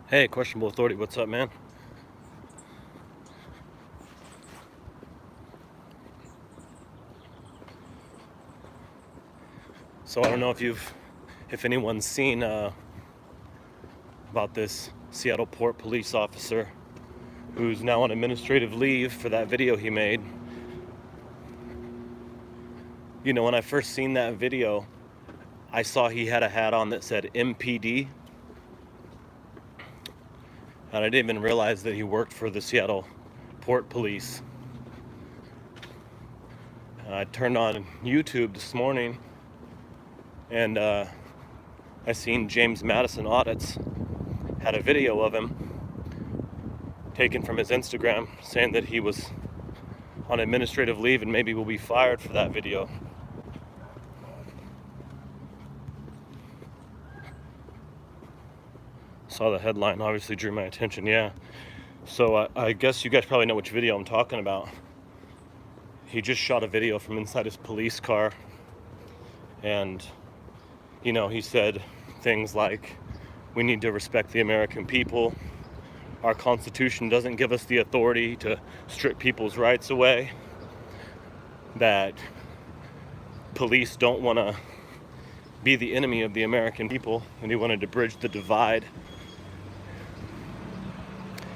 Hey, questionable authority, what's up, man? So I don't know if anyone's seen about this Seattle Port police officer who's now on administrative leave for that video he made. You know, when I first seen that video, I saw he had a hat on that said MPD, and I didn't even realize that he worked for the Seattle Port Police. And I turned on YouTube this morning, and I seen James Madison Audits had a video of him taken from his Instagram saying that he was on administrative leave and maybe will be fired for that video. Saw the headline, obviously drew my attention, yeah. So I guess you guys probably know which video I'm talking about. He just shot a video from inside his police car, and you know, he said things like, we need to respect the American people. Our Constitution doesn't give us the authority to strip people's rights away. That police don't want to be the enemy of the American people, and he wanted to bridge the divide.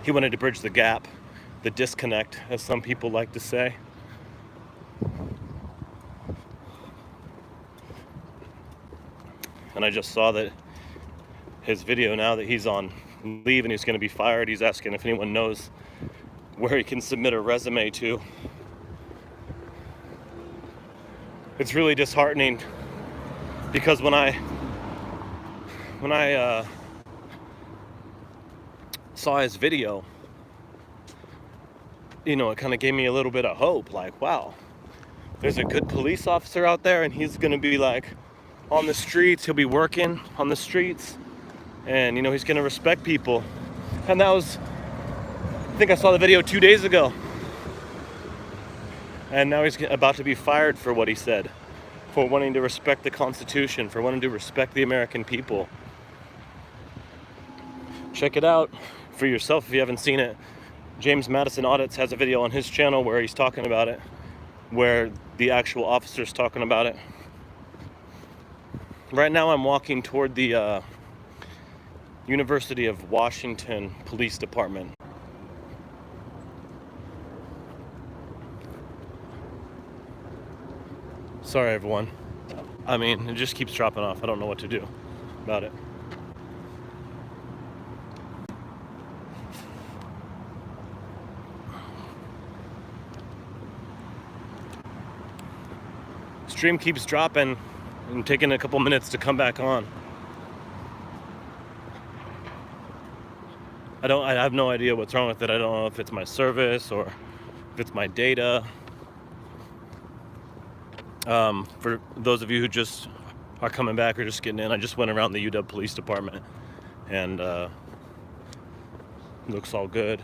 He wanted to bridge the gap, the disconnect, as some people like to say. And I just saw that his video, now that he's on leave and he's going to be fired, he's asking if anyone knows where he can submit a resume to. It's really disheartening because when I saw his video, you know, it kind of gave me a little bit of hope, like, wow, there's a good police officer out there and he's going to be like on the streets, he'll be working on the streets, and you know, he's going to respect people. And that was, I think I saw the video 2 days ago, and now he's about to be fired for what he said, for wanting to respect the Constitution, for wanting to respect the American people. Check it out for yourself if you haven't seen it. James Madison Audits has a video on his channel where he's talking about it, where the actual officer's talking about it. Right now I'm walking toward the University of Washington Police Department. Sorry everyone. I mean, it just keeps dropping off. I don't know what to do about it. Stream keeps dropping and taking a couple minutes to come back on. I have no idea what's wrong with it. I don't know if it's my service or if it's my data. For those of you who just are coming back or just getting in, I just went around the UW Police Department, and looks all good.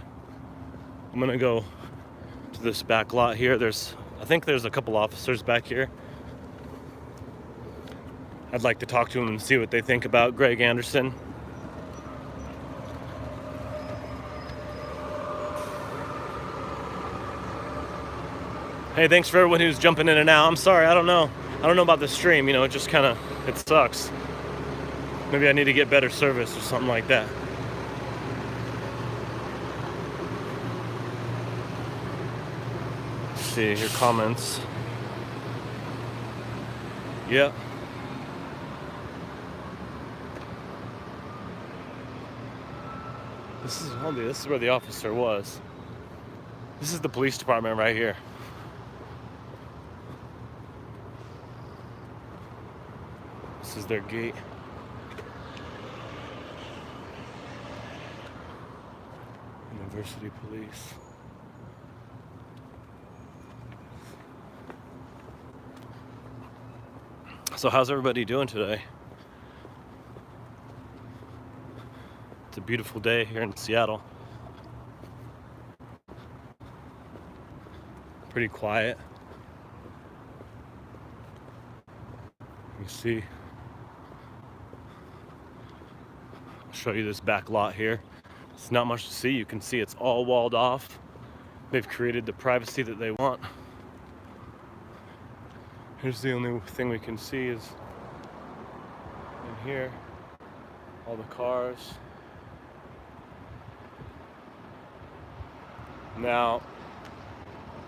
I'm gonna go to this back lot here. I think there's a couple officers back here. I'd like to talk to them and see what they think about Greg Anderson. Hey, thanks for everyone who's jumping in and out. I'm sorry, I don't know about the stream, you know, it just it sucks. Maybe I need to get better service or something like that. Let's see your comments. Yeah. This is where the officer was. This is the police department right here. This is their gate. University Police. So how's everybody doing today? It's a beautiful day here in Seattle. Pretty quiet. You see, show you this back lot here. It's not much to see. You can see it's all walled off. They've created the privacy that they want. Here's the only thing we can see is in here, all the cars. Now,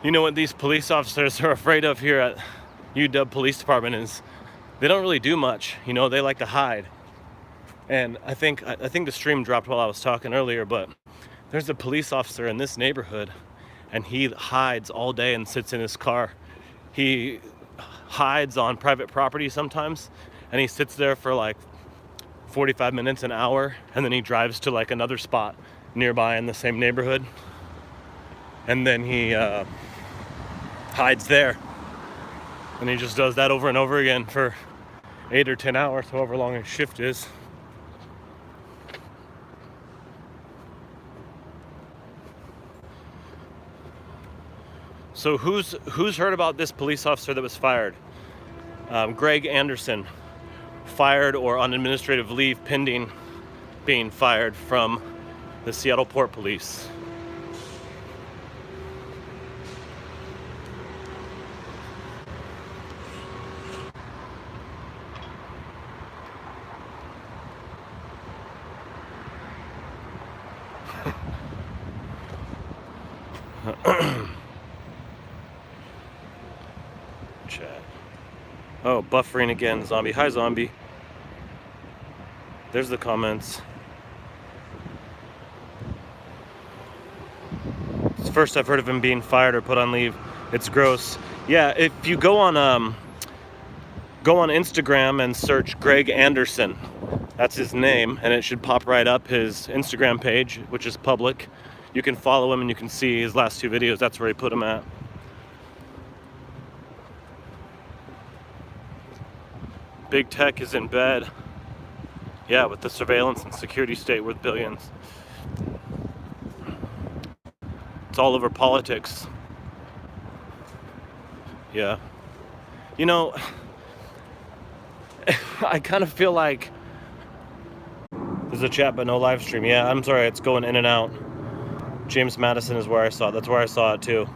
you know what these police officers are afraid of here at UW Police Department is they don't really do much. You know, they like to hide. And I think the stream dropped while I was talking earlier, but there's a police officer in this neighborhood and he hides all day and sits in his car. He hides on private property sometimes and he sits there for like 45 minutes, an hour, and then he drives to like another spot nearby in the same neighborhood. And then he hides there. And he just does that over and over again for 8 or 10 hours, however long his shift is. So who's heard about this police officer that was fired? Greg Anderson, fired or on administrative leave pending being fired from the Seattle Port Police. Chat. Oh, buffering again, zombie. Hi, zombie. There's the comments. It's the first I've heard of him being fired or put on leave. It's gross. Yeah, if you go on Instagram and search Greg Anderson, that's his name, and it should pop right up his Instagram page, which is public. You can follow him and you can see his last 2 videos. That's where he put him at. Big tech is in bed. Yeah, with the surveillance and security state worth billions. It's all over politics. Yeah. You know, I kind of feel like there's a chat but no live stream. Yeah, I'm sorry, it's going in and out. James Madison is where I saw it. That's where I saw it too.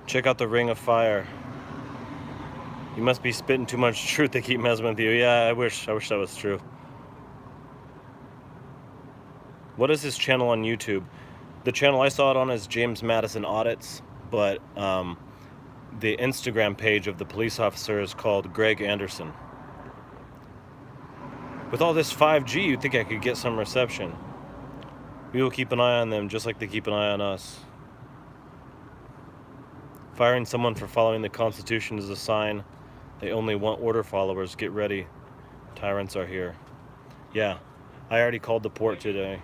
Check out the Ring of Fire. You must be spitting too much truth to keep messing with you. Yeah, I wish that was true. What is his channel on YouTube? The channel I saw it on is James Madison Audits, but the Instagram page of the police officer is called Greg Anderson. With all this 5G, you'd think I could get some reception. We will keep an eye on them just like they keep an eye on us. Firing someone for following the Constitution is a sign they only want order followers. Get ready. Tyrants are here. Yeah, I already called the port today.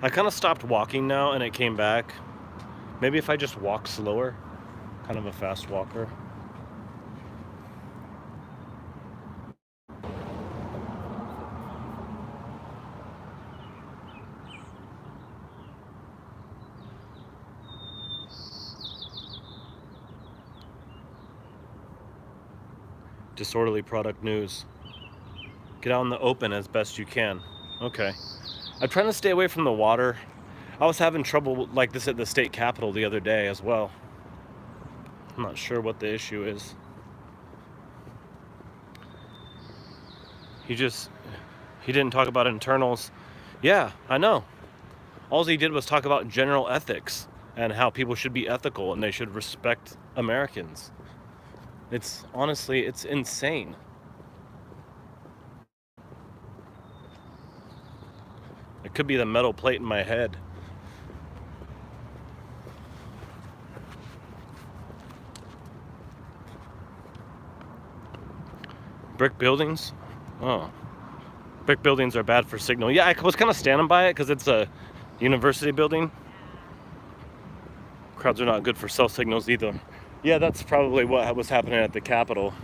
I kind of stopped walking now and it came back. Maybe if I just walk slower, kind of a fast walker. Disorderly product news. Get out in the open as best you can. Okay. I'm trying to stay away from the water. I was having trouble like this at the state capitol the other day as well. I'm not sure what the issue is. He didn't talk about internals. Yeah, I know. All he did was talk about general ethics and how people should be ethical and they should respect Americans. It's honestly, it's insane. It could be the metal plate in my head. Brick buildings? Oh. Brick buildings are bad for signal. Yeah, I was kind of standing by it because it's a university building. Crowds are not good for cell signals either. Yeah, that's probably what was happening at the Capitol.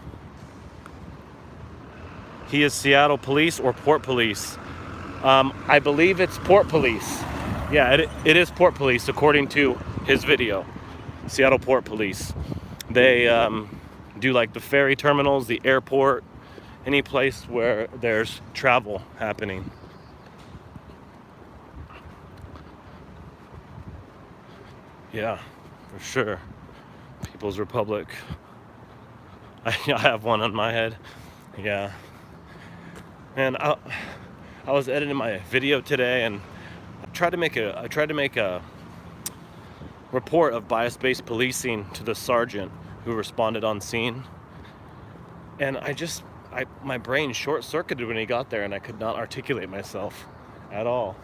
He is Seattle Police or Port Police. I believe it's Port Police. Yeah, it is Port Police according to his video. Seattle Port Police. They do like the ferry terminals, the airport, any place where there's travel happening. Yeah, for sure. People's Republic. I have one on my head. Yeah. And I was editing my video today, and I tried to make a report of bias-based policing to the sergeant who responded on scene. And my brain short-circuited when he got there, and I could not articulate myself at all.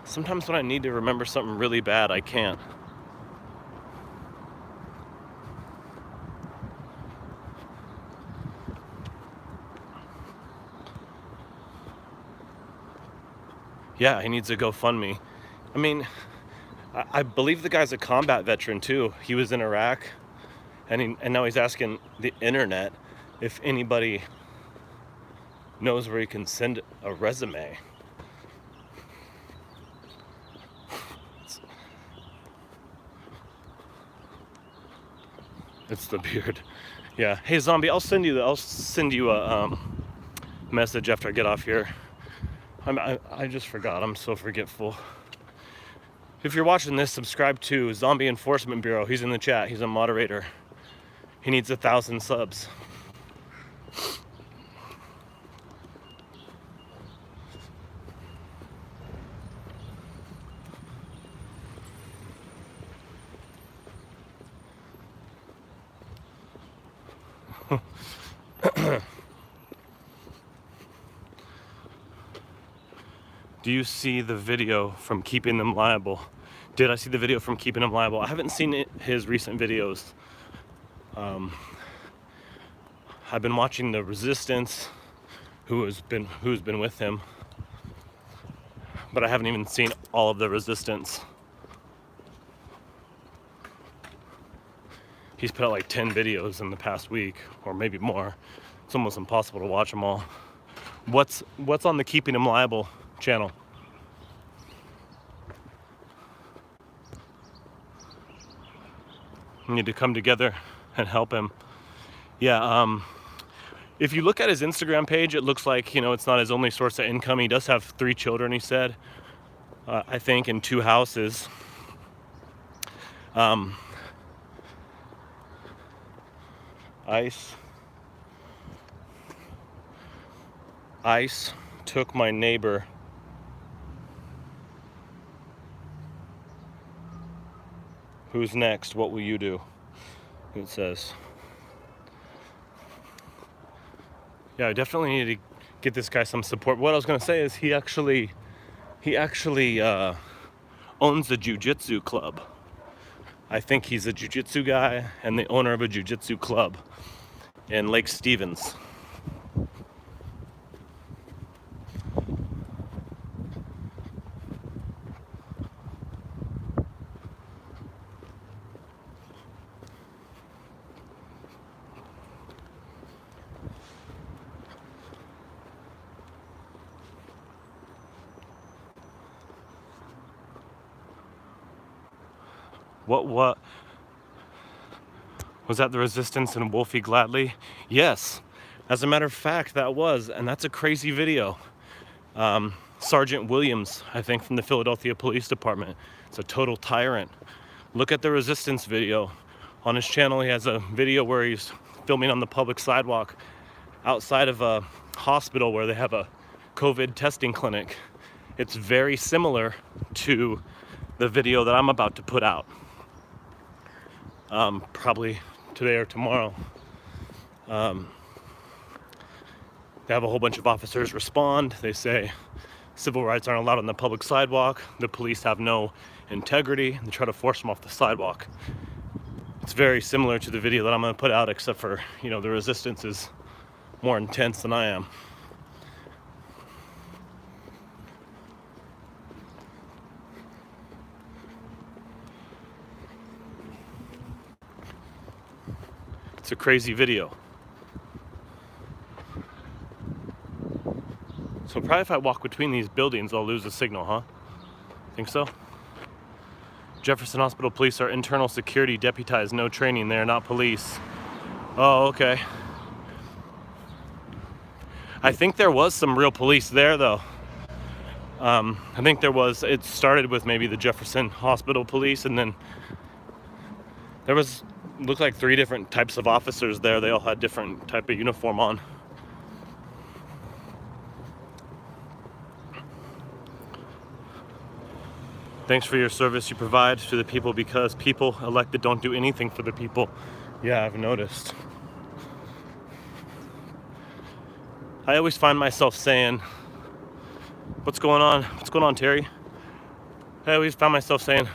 Sometimes when I need to remember something really bad, I can't. Yeah, he needs a GoFundMe. I mean, I believe the guy's a combat veteran too. He was in Iraq, and now he's asking the internet if anybody knows where he can send a resume. It's the beard. Yeah. Hey, zombie, I'll send you a message after I get off here. I just forgot. I'm so forgetful. If you're watching this, subscribe to Zombie Enforcement Bureau. He's in the chat. He's a moderator. He needs 1,000 subs. Do you see the video from Keeping Them Liable? Did I see the video from Keeping Them Liable? I haven't seen his recent videos. I've been watching the Resistance, who's been with him, but I haven't even seen all of the Resistance. He's put out like 10 videos in the past week, or maybe more. It's almost impossible to watch them all. What's on the Keeping Him Liable channel? We need to come together and help him. Yeah, if you look at his Instagram page, it looks like, it's not his only source of income. He does have 3 children, he said, I think, and 2 houses. ICE took my neighbor. Who's next? What will you do? It says. Yeah, I definitely need to get this guy some support. What I was gonna say is he actually owns a jiu-jitsu club. I think he's a jiu-jitsu guy and the owner of a jiu-jitsu club in Lake Stevens. What was that? The Resistance and Wolfie Gladly? Yes, as a matter of fact, that was, and that's a crazy video. Sergeant Williams, I think, from the Philadelphia Police Department. It's a total tyrant. Look at the Resistance video. On his channel, he has a video where he's filming on the public sidewalk outside of a hospital where they have a COVID testing clinic. It's very similar to the video that I'm about to put out. Probably today or tomorrow. They have a whole bunch of officers respond. They say civil rights aren't allowed on the public sidewalk. The police have no integrity. They try to force them off the sidewalk. It's very similar to the video that I'm going to put out, except for, the Resistance is more intense than I am. It's a crazy video. So probably if I walk between these buildings, I'll lose the signal, huh? Think so? Jefferson Hospital Police are internal security deputized, no training. They're not police. Oh, okay. I think there was some real police there, though. I think there was. It started with maybe the Jefferson Hospital Police, and then there was, looked like 3 different types of officers there. They all had different type of uniform on. Thanks for your service you provide to the people, because people elected don't do anything for the people. Yeah, I've noticed. I always find myself saying, what's going on? What's going on, Terry? I always found myself saying,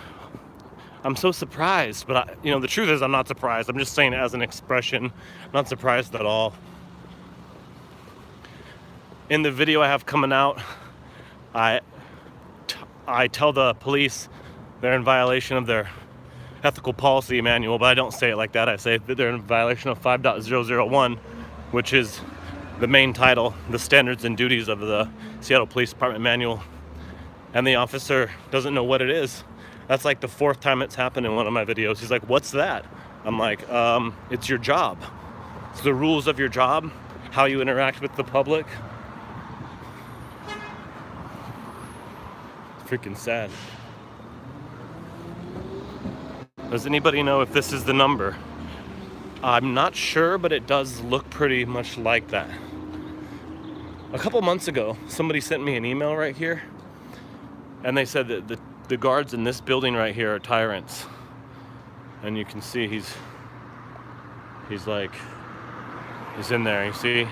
I'm so surprised, but the truth is I'm not surprised. I'm just saying it as an expression. I'm not surprised at all. In the video I have coming out, I tell the police they're in violation of their ethical policy manual, but I don't say it like that. I say that they're in violation of 5.001, which is the main title, the standards and duties of the Seattle Police Department manual. And the officer doesn't know what it is. That's like the 4th time it's happened in one of my videos. He's like, what's that? I'm like, it's your job. It's the rules of your job, how you interact with the public. Freaking sad. Does anybody know if this is the number? I'm not sure, but it does look pretty much like that. A couple months ago, somebody sent me an email right here, and they said that the guards in this building right here are tyrants. And you can see he's in there, you see?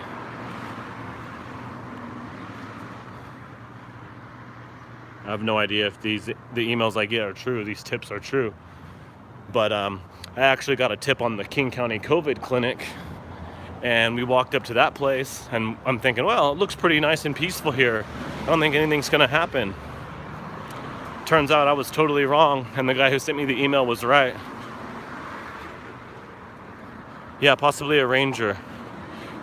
I have no idea if the emails I get are true, these tips are true. But I actually got a tip on the King County COVID clinic, and we walked up to that place, and I'm thinking, well, it looks pretty nice and peaceful here. I don't think anything's gonna happen. Turns out I was totally wrong, and the guy who sent me the email was right. Yeah, possibly a ranger.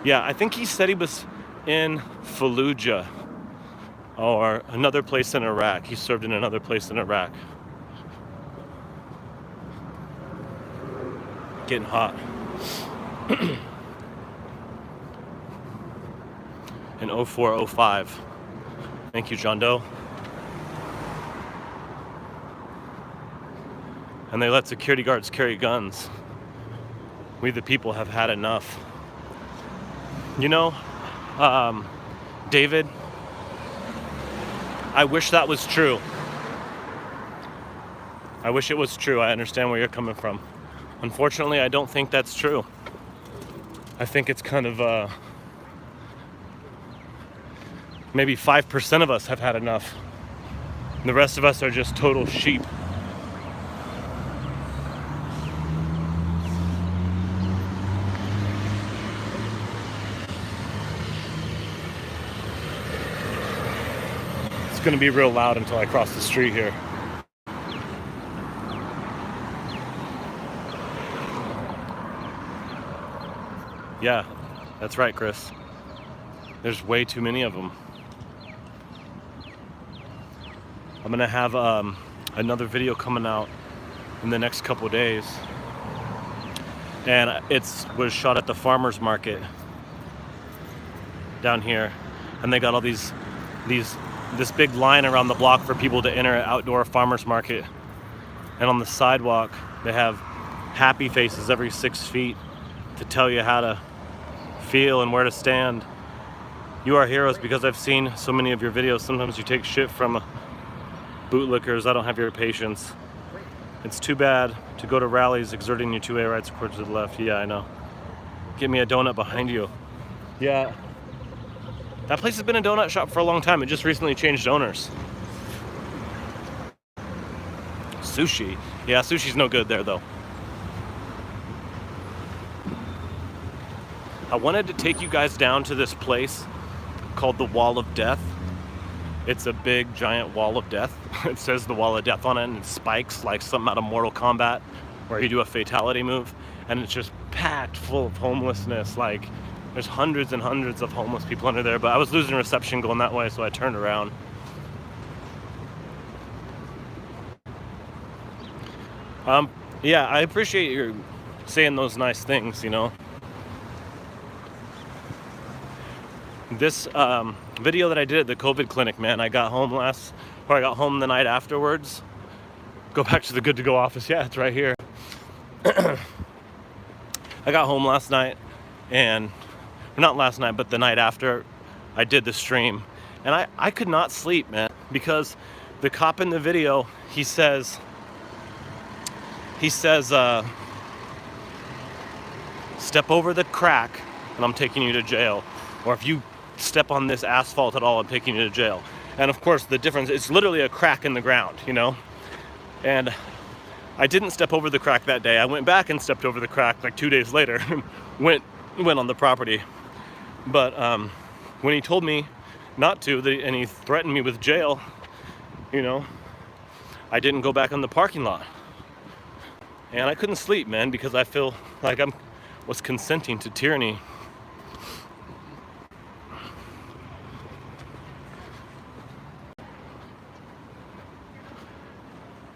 Yeah, I think he said he was in Fallujah, or another place in Iraq. He served in another place in Iraq. Getting hot. In 0405. Thank you, John Doe. And they let security guards carry guns. We the people have had enough. You know, David, I wish that was true. I wish it was true. I understand where you're coming from. Unfortunately, I don't think that's true. I think it's kind of, maybe 5% of us have had enough. And the rest of us are just total sheep. It's gonna be real loud until I cross the street here. Yeah, that's right, Chris. There's way too many of them. I'm gonna have another video coming out in the next couple days, and it was shot at the farmers market down here, and they got all this big line around the block for people to enter an outdoor farmers market, and on the sidewalk they have happy faces every 6 feet to tell you how to feel and where to stand. You are heroes because I've seen so many of your videos. Sometimes you take shit from bootlickers. I don't have your patience. It's too bad to go to rallies exerting your 2A rights according to the left. Yeah, I know. Get me a donut behind you. Yeah. That place has been a donut shop for a long time. It just recently changed owners. Sushi. Yeah, sushi's no good there though. I wanted to take you guys down to this place called the Wall of Death. It's a big, giant wall of death. It says the Wall of Death on it, and it spikes like something out of Mortal Kombat, where you do a fatality move, and it's just packed full of homelessness. Like, There's hundreds and hundreds of homeless people under there, but I was losing reception going that way, so I turned around. Yeah, I appreciate you saying those nice things, you know. This video that I did at the COVID clinic, man, I got home the night afterwards. Go back to the Good to Go office. Yeah, it's right here. I got home last night, and not last night, but the night after I did the stream, and I could not sleep, man, because the cop in the video, he says step over the crack and I'm taking you to jail, or if you step on this asphalt at all, I'm taking you to jail. And of course the difference, it's literally a crack in the ground, you know. And I didn't step over the crack that day. I went back and stepped over the crack like 2 days later. went on the property. But when he told me not to, and he threatened me with jail, you know, I didn't go back on the parking lot. And I couldn't sleep, man, because I feel like I was consenting to tyranny.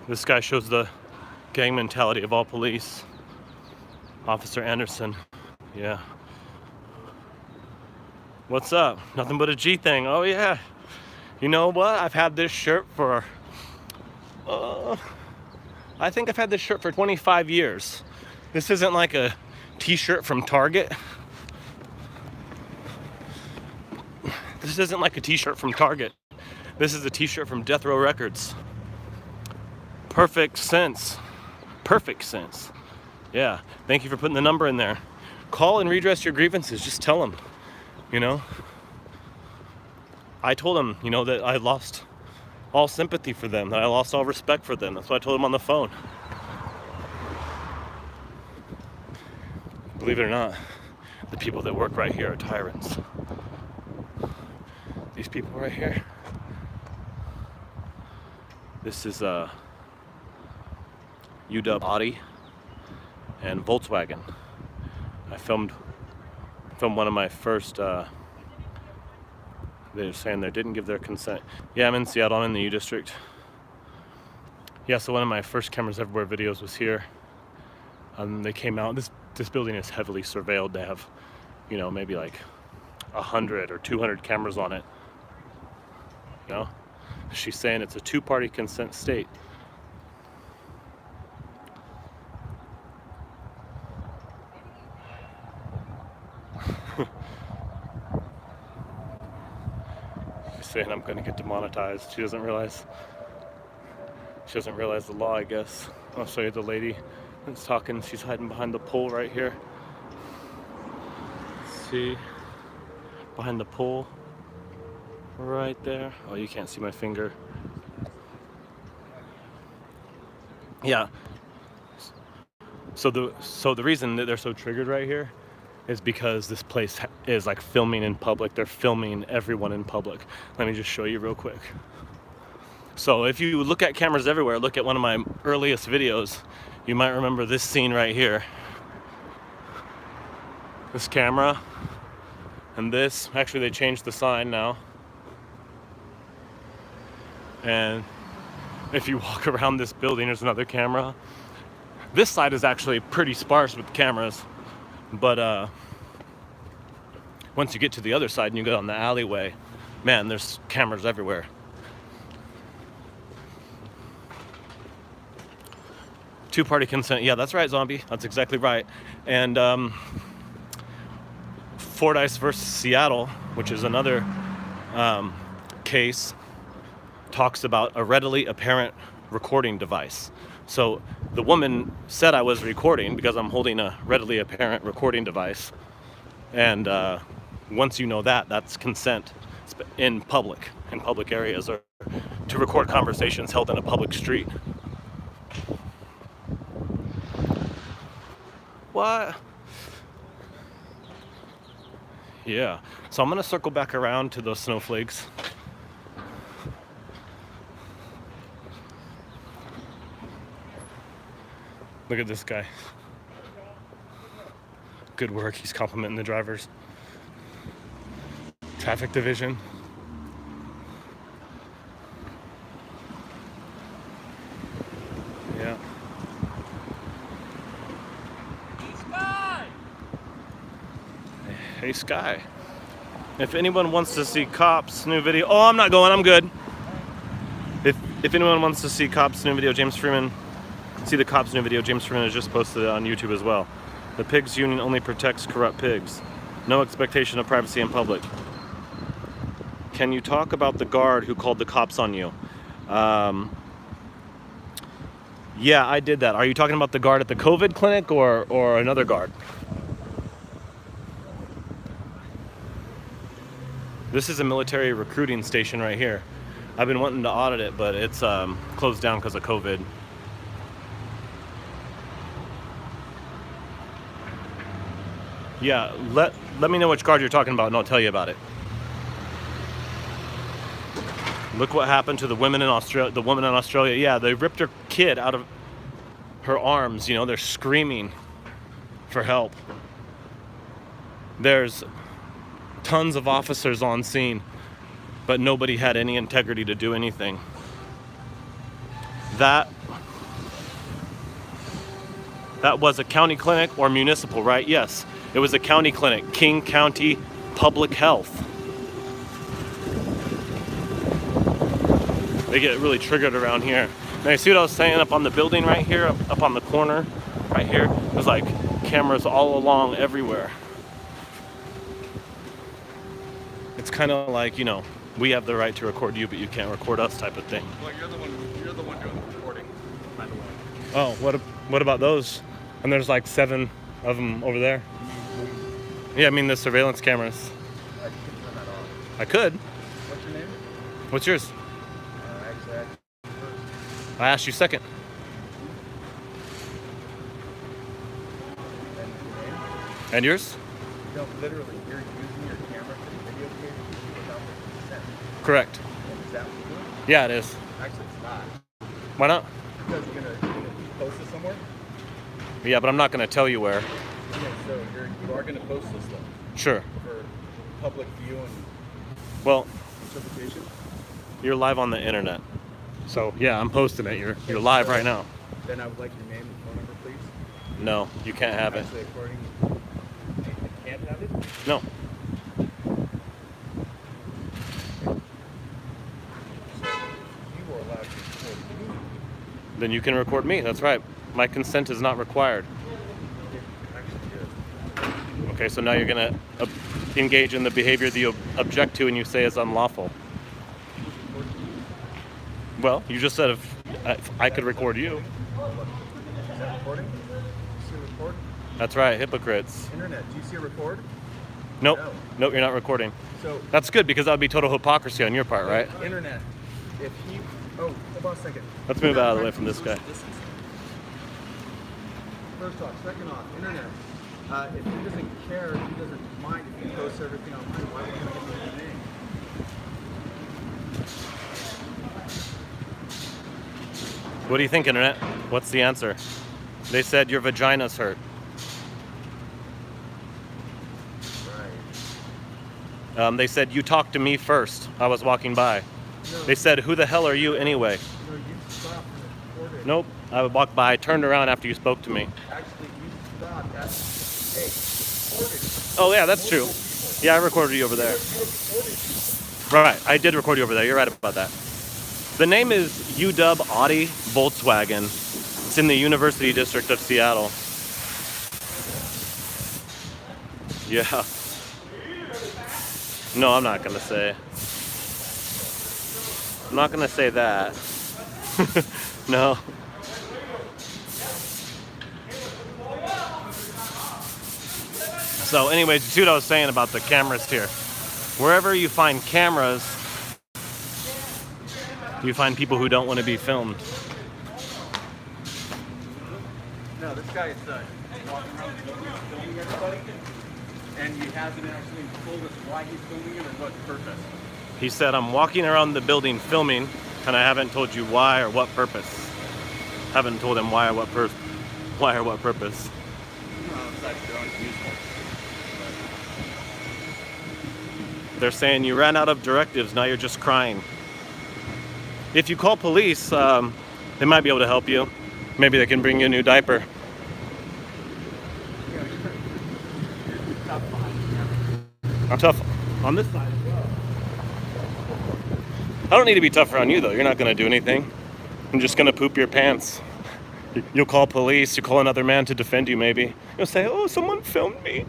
This guy shows the gang mentality of all police. Officer Anderson. Yeah. What's up? Nothing but a G thing. Oh yeah. You know what? I've had this shirt for I think I've had this shirt for 25 years. This isn't like a t-shirt from Target. This isn't like a t-shirt from Target. This is a t-shirt from Death Row Records. Perfect sense. Perfect sense. Yeah. Thank you for putting the number in there. Call and redress your grievances. Just tell them, you know. I told them, you know, that I lost all sympathy for them, that I lost all respect for them. That's what I told them on the phone. Believe it or not, the people that work right here are tyrants. These people right here. This is UW Audi and Volkswagen. I filmed one of my first they're saying they didn't give their consent. Yeah, I'm in Seattle, I'm in the U District. Yeah, so one of my first Cameras Everywhere videos was here. They came out, this building is heavily surveilled. They have, you know, maybe like 100 or 200 cameras on it. You know? She's saying it's a two-party consent state. Saying I'm going to get demonetized. She doesn't realize the law, I guess. I'll show you the lady that's talking. She's hiding behind the pole right here. See? Behind the pole. Right there. Oh, you can't see my finger. Yeah. So the reason that they're so triggered right here is because this place is like filming in public. They're filming everyone in public. Let me just show you real quick. So if you look at Cameras Everywhere, look at one of my earliest videos, you might remember this scene right here. This camera and this, actually they changed the sign now. And if you walk around this building, there's another camera. This side is actually pretty sparse with cameras. But once you get to the other side and you go down the alleyway, man, there's cameras everywhere. Two-party consent. Yeah, that's right, zombie. That's exactly right. And Fordyce versus Seattle, which is another case, talks about a readily apparent recording device. So the woman said I was recording because I'm holding a readily apparent recording device. And once you know that, that's consent in public areas, or to record conversations held in a public street. What? Yeah. So I'm gonna circle back around to those snowflakes. Look at this guy. Good work. He's complimenting the drivers. Traffic division. Yeah. Hey Sky. If anyone wants to see Cops' new video, oh, I'm not going, I'm good. If anyone wants to see Cops' new video, James Freeman, see the Cops' new video, James Freeman has just posted it on YouTube as well. The pigs union only protects corrupt pigs. No expectation of privacy in public. Can you talk about the guard who called the cops on you? Yeah, I did that. Are you talking about the guard at the COVID clinic or another guard? This is a military recruiting station right here. I've been wanting to audit it, but it's closed down because of COVID. Yeah, let me know which guard you're talking about and I'll tell you about it. Look what happened to the women in Australia. The woman in Australia, yeah, they ripped her kid out of her arms. You know, they're screaming for help. There's tons of officers on scene, but nobody had any integrity to do anything. That was a county clinic or municipal, right? Yes, it was a county clinic, King County Public Health. They get really triggered around here. Now you see what I was saying up on the building right here, up on the corner right here? There's like cameras all along everywhere. It's kind of like, you know, we have the right to record you, but you can't record us type of thing. Well, you're the one doing the recording, by the way. Oh, what about those? And there's like 7 of them over there. Yeah, I mean the surveillance cameras. I can turn that off. I could. What's your name? What's yours? Actually, I asked you second. and your name? And yours? No, literally, you're using your camera for the videotape without the consent. Correct. And is that legal? Yeah, it is. Actually, it's not. Why not? Because you're gonna post it somewhere. Yeah, but I'm not going to tell you where. Okay, so you are gonna post this though Sure. for public view and Well, interpretation. you're live on the internet. So, yeah, I'm posting it. You're live right now. Then I would like your name and phone number, please. No, you can't have it. Actually, according, you can't have it. No. So you are allowed to record me. Then you can record me. That's right. My consent is not required. Actually, Okay, so now you're going to engage in the behavior that you object to and you say is unlawful. Well, you just said if I could record you. Is that recording? Do you see a record? That's right, hypocrites. Internet, do you see a record? Nope. No. Nope, you're not recording. So, That's good because that would be total hypocrisy on your part, right? internet, if he, oh, hold on a second. Let's move out of the way from this guy. First off, second off, internet, if he doesn't care, if he doesn't mind if he posts everything online, why would he give me the name? What do you think, internet? What's the answer? They said your vagina's hurt. Right. They said you talked to me first. I was walking by. No, They said, who the hell are you anyway? no, you stopped and recorded. Nope. I would walk by, turned around after you spoke to me. Actually, you stopped at, hey, recorded. Oh yeah, that's true. Yeah, I recorded you over there. Right, I did record you over there. You're right about that. The name is UW Audi Volkswagen. It's in the University District of Seattle. Yeah. No, I'm not gonna say. I'm not gonna say that. No. So anyways, you see what I was saying about the cameras here. Wherever you find cameras, you find people who don't want to be filmed. No, this guy is walking around the building filming everybody, and he hasn't actually told us why he's filming it or what purpose. He said, I'm walking around the building filming, and I haven't told you why or what purpose. Haven't told him why or what purpose. Besides your own useful. They're saying you ran out of directives, now you're just crying. If you call police, they might be able to help you. Maybe they can bring you a new diaper. I'm tough on this side as well. I don't need to be tougher on you though. You're not gonna do anything. I'm just gonna poop your pants. You'll call police, you call another man to defend you maybe. You'll say, oh, someone filmed me.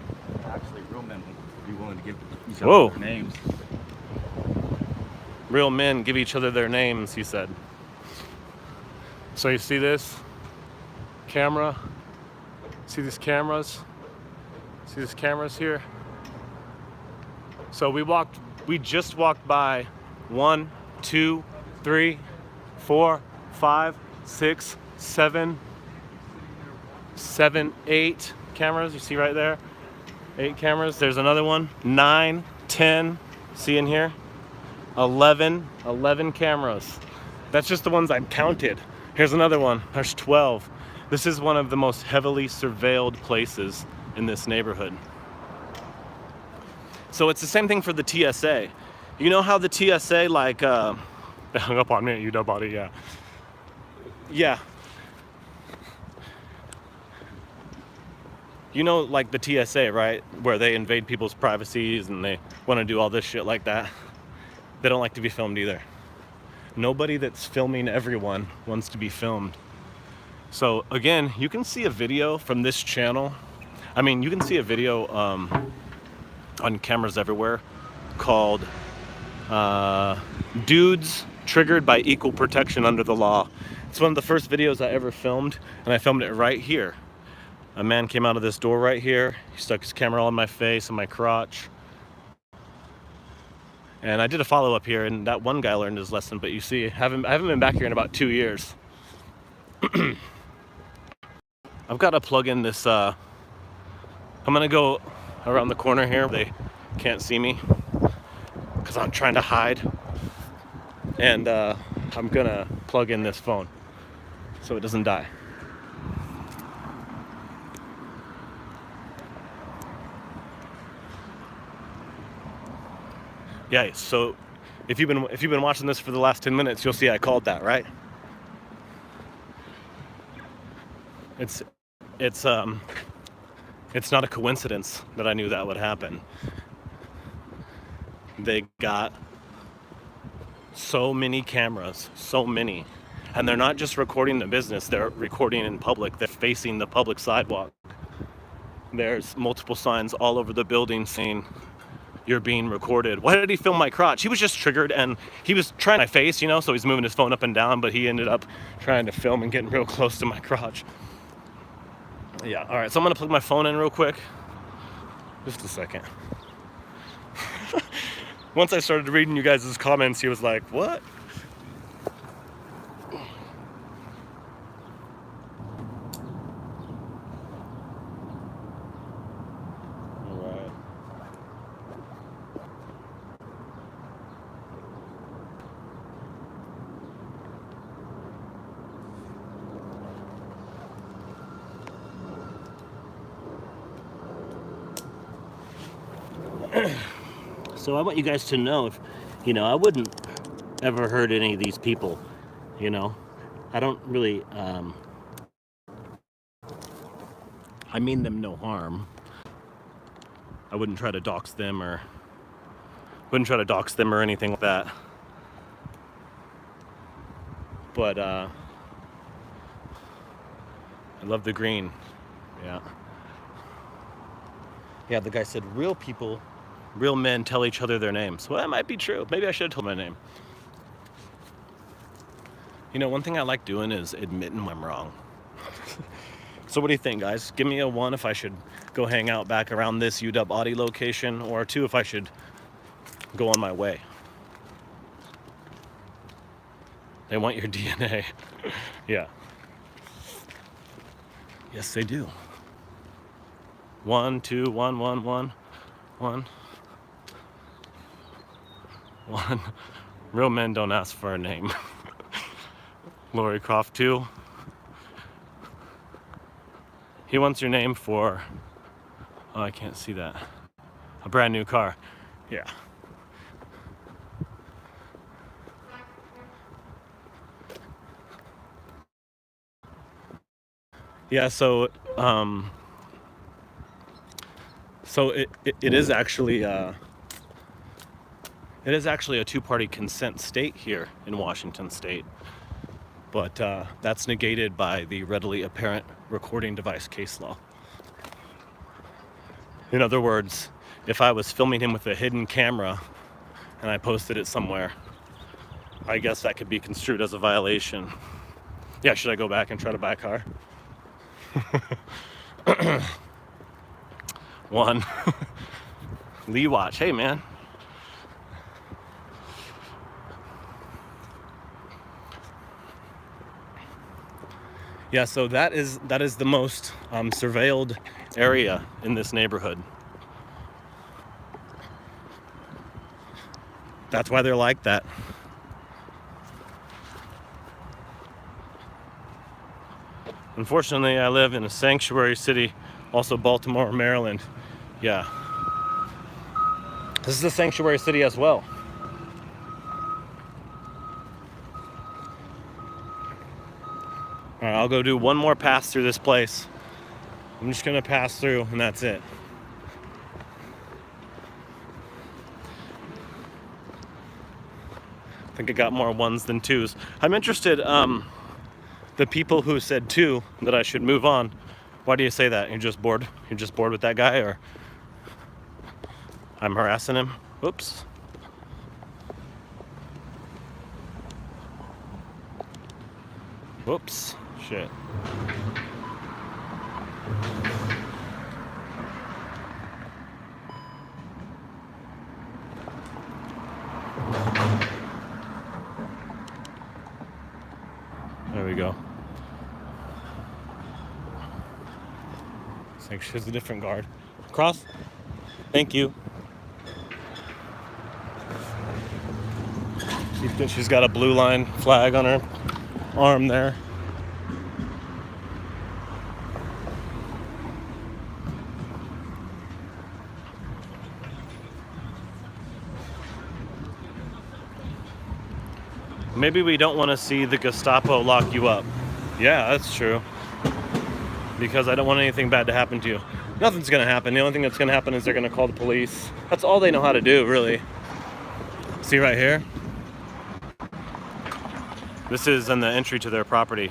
Actually, real men would be willing to give each other their names. Real men give each other their names, he said. So you see this camera? See these cameras? See these cameras here? So we just walked by 1, 2, 3, 4, 5, 6, 7, 8 cameras. You see right there? 8 cameras. There's another one. 9, 10. See in here? 11 cameras. That's just the ones I've counted. Here's another one. There's 12. This is one of the most heavily surveilled places in this neighborhood. So it's the same thing for the TSA. You know how the TSA, like, they hung up on me at UW Body, yeah. Yeah. You know, like the TSA, right? Where they invade people's privacies and they want to do all this shit like that. They don't like to be filmed either. Nobody that's filming everyone wants to be filmed. So again, you can see a video from this channel. I mean, you can see a video on cameras everywhere called Dudes Triggered by Equal Protection Under the Law. It's one of the first videos I ever filmed, and I filmed it right here. A man came out of this door right here. He stuck his camera on my face and my crotch. And I did a follow-up here, and that one guy learned his lesson, but you see, I haven't been back here in about 2 years. I've got to plug in this, I'm gonna go around the corner here. They can't see me because I'm trying to hide. And I'm gonna plug in this phone so it doesn't die. Yeah, so if you've been watching this for the last 10 minutes, you'll see I called that, right? It's not a coincidence that I knew that would happen. They got so many cameras, so many. And they're not just recording the business, they're recording in public. They're facing the public sidewalk. There's multiple signs all over the building saying, you're being recorded. Why did he film my crotch? He was just triggered and he was trying my face, you know, so he's moving his phone up and down, but he ended up trying to film and getting real close to my crotch. Yeah, all right, so I'm gonna plug my phone in real quick. Just a second. Once I started reading you guys' comments, he was like, what? So I want you guys to know, if you know, I wouldn't ever hurt any of these people, you know. I don't really I mean them no harm. I wouldn't try to dox them or anything like that. But I love the green. Yeah. Yeah, the guy said real people, real men tell each other their names. Well, that might be true. Maybe I should have told my name. You know, one thing I like doing is admitting when I'm wrong. So what do you think, guys? Give me a 1 if I should go hang out back around this UW Audit location, or a 2 if I should go on my way. They want your DNA. Yeah. Yes, they do. 1, 2, 1, 1, 1, 1. 1. Real men don't ask for a name. Lori Croft 2. He wants your name for, oh, I can't see that. A brand new car. Yeah. Yeah, so it is actually a two-party consent state here in Washington State, but that's negated by the readily apparent recording device case law. In other words, if I was filming him with a hidden camera and I posted it somewhere, I guess that could be construed as a violation. Yeah, should I go back and try to buy a car? One. Lee Watch. Hey, man. Yeah, so that is the most surveilled area in this neighborhood. That's why they're like that. Unfortunately, I live in a sanctuary city, also Baltimore, Maryland. Yeah. This is a sanctuary city as well. All right, I'll go do one more pass through this place. I'm just gonna pass through and that's it. I think I got more ones than twos. I'm interested, the people who said two, that I should move on. Why do you say that? You're just bored? You're just bored with that guy, or I'm harassing him? Whoops. Whoops. Shit. There we go. It's like she's a different guard. Cross. Thank you. She's got a blue line flag on her arm there. Maybe we don't want to see the Gestapo lock you up. Yeah, that's true. Because I don't want anything bad to happen to you. Nothing's going to happen. The only thing that's going to happen is they're going to call the police. That's all they know how to do, really. See right here? This is on the entry to their property.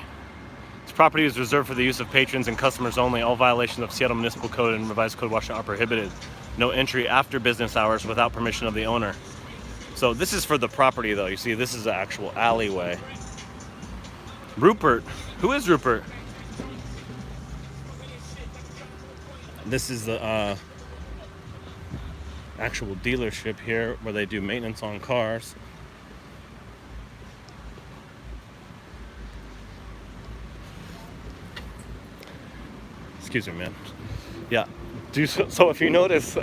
This property is reserved for the use of patrons and customers only. All violations of Seattle Municipal Code and Revised Code Washington are prohibited. No entry after business hours without permission of the owner. So this is for the property, though. You see, this is the actual alleyway. Rupert. Who is Rupert? This is the actual dealership here where they do maintenance on cars. Excuse me, man. Yeah. So if you notice,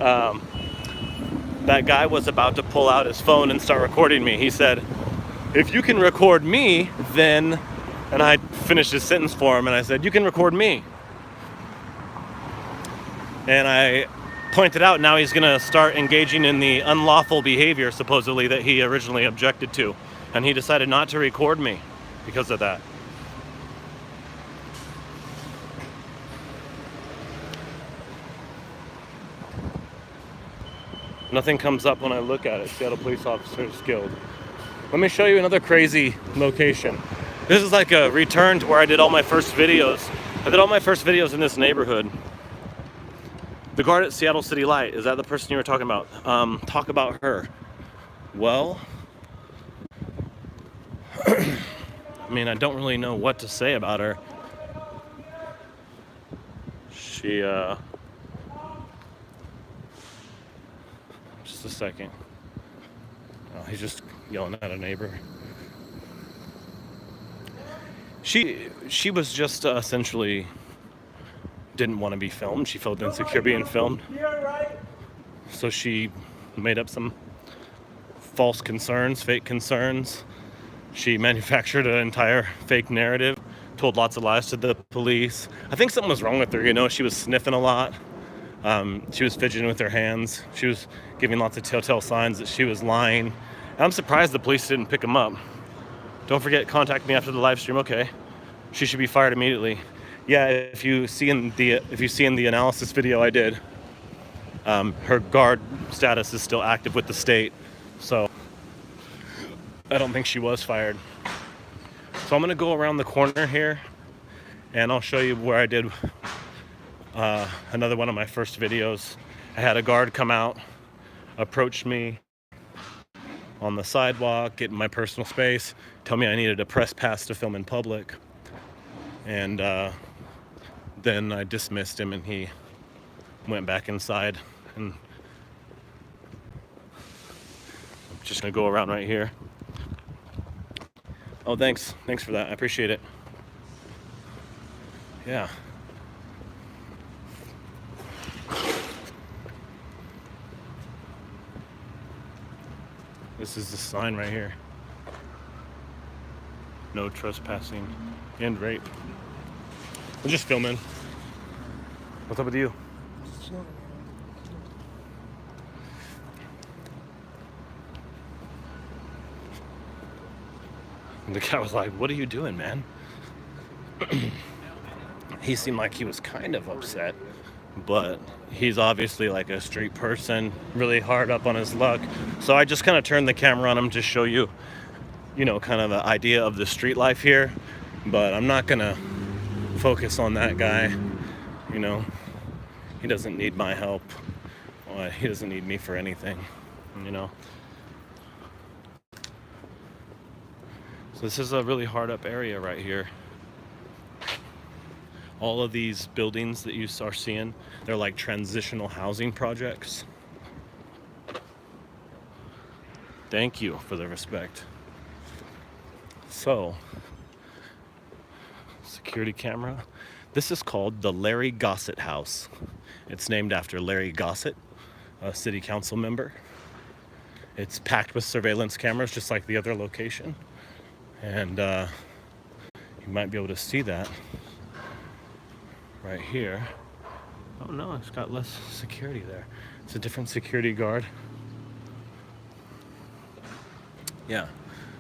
that guy was about to pull out his phone and start recording me. He said, if you can record me, then... And I finished his sentence for him, and I said, you can record me. And I pointed out now he's going to start engaging in the unlawful behavior, supposedly, that he originally objected to. And he decided not to record me because of that. Nothing comes up when I look at it. Seattle Police Officers Guild. Let me show you another crazy location. This is like a return to where I did all my first videos. I did all my first videos in this neighborhood. The guard at Seattle City Light, is that the person you were talking about? Talk about her. Well, I mean, I don't really know what to say about her. She, just a second. Oh, he's just yelling at a neighbor. She was just essentially didn't want to be filmed. She felt insecure being filmed. So she made up some false concerns, fake concerns. She manufactured an entire fake narrative, told lots of lies to the police. I think something was wrong with her, you know. She was sniffing a lot. She was fidgeting with her hands. She was giving lots of telltale signs that she was lying. And I'm surprised the police didn't pick him up. Don't forget, contact me after the live stream. Okay. She should be fired immediately. Yeah, if you see in the analysis video I did, her guard status is still active with the state, so I don't think she was fired. So I'm gonna go around the corner here, and I'll show you where I did another one of my first videos. I had a guard come out, approach me on the sidewalk, get in my personal space, tell me I needed a press pass to film in public, and then I dismissed him and he went back inside. And I'm just gonna go around right here. Oh, thanks for that, I appreciate it. Yeah. This is the sign right here. No trespassing and rape. I'm just filming. What's up with you? And the guy was like, "What are you doing, man?" He seemed like he was kind of upset, but he's obviously like a straight person, really hard up on his luck. So I just kind of turned the camera on him to show you, kind of an idea of the street life here. But I'm not gonna focus on that guy. He doesn't need my help. Well, he doesn't need me for anything. So this is a really hard up area right here. All of these buildings that you are seeing, they're like transitional housing projects. Thank you for the respect. So, security camera. This is called the Larry Gossett House. It's named after Larry Gossett, a city council member. It's packed with surveillance cameras, just like the other location. And you might be able to see that right here. Oh no, it's got less security there. It's a different security guard. Yeah,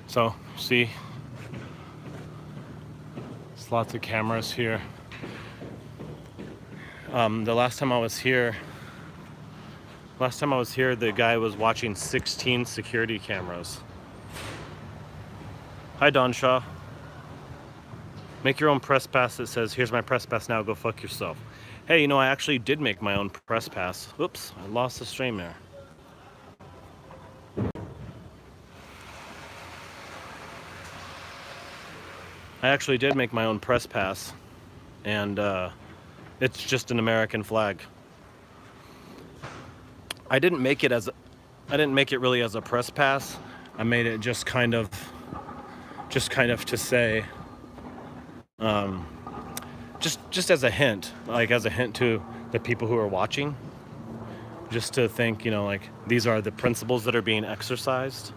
so see, there's lots of cameras here. The last time I was here, the guy was watching 16 security cameras. Hi, Don Shaw. Make your own press pass that says, "Here's my press pass now, go fuck yourself." Hey, I actually did make my own press pass. Oops, I lost the stream there. I actually did make my own press pass, and it's just an American flag. I didn't make it really as a press pass. I made it just kind of to say, just as a hint, to the people who are watching, just to think, these are the principles that are being exercised.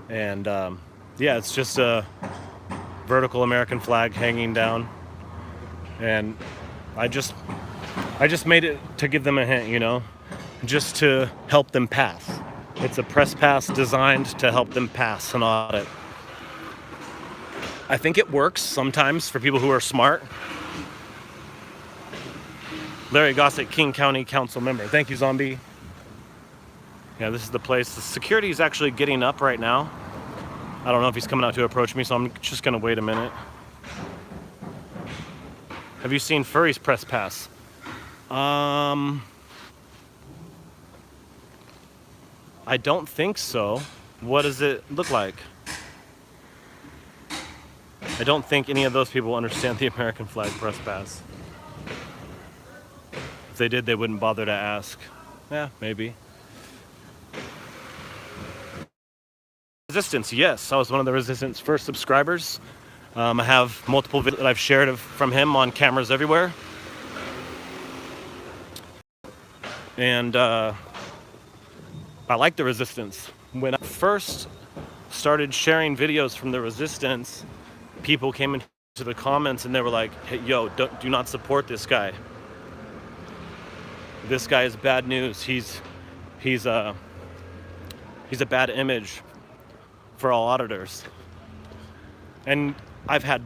And yeah, it's just a vertical American flag hanging down, and I just made it to give them a hint, just to help them pass. It's a press pass designed to help them pass an audit. I think it works sometimes for people who are smart. Larry Gossett, King County Council member. Thank you, Zombie. Yeah, this is the place. The security is actually getting up right now. I don't know if he's coming out to approach me, so I'm just gonna wait a minute. Have you seen Furry's press pass? I don't think so. What does it look like? I don't think any of those people understand the American flag press pass. If they did, they wouldn't bother to ask. Yeah, maybe. Resistance, yes. I was one of the Resistance first subscribers. I have multiple videos that I've shared from him on cameras everywhere. And I like the Resistance. When I first started sharing videos from the Resistance, people came into the comments and they were like, "Hey, yo, do not support this guy. This guy is bad news. He's a bad image for all auditors." And I've had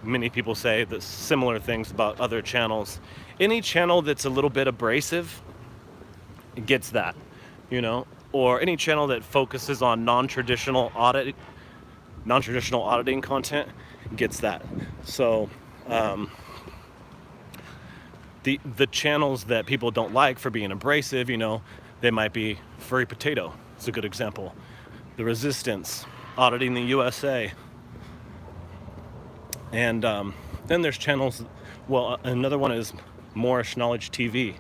many people say the similar things about other channels. Any channel that's a little bit abrasive gets that, you know, or any channel that focuses on non-traditional auditing content gets that. So the channels that people don't like for being abrasive, you know, they might be Furry Potato. It's a good example. The Resistance, Auditing the USA. And then there's channels, well, another one is Moorish Knowledge TV.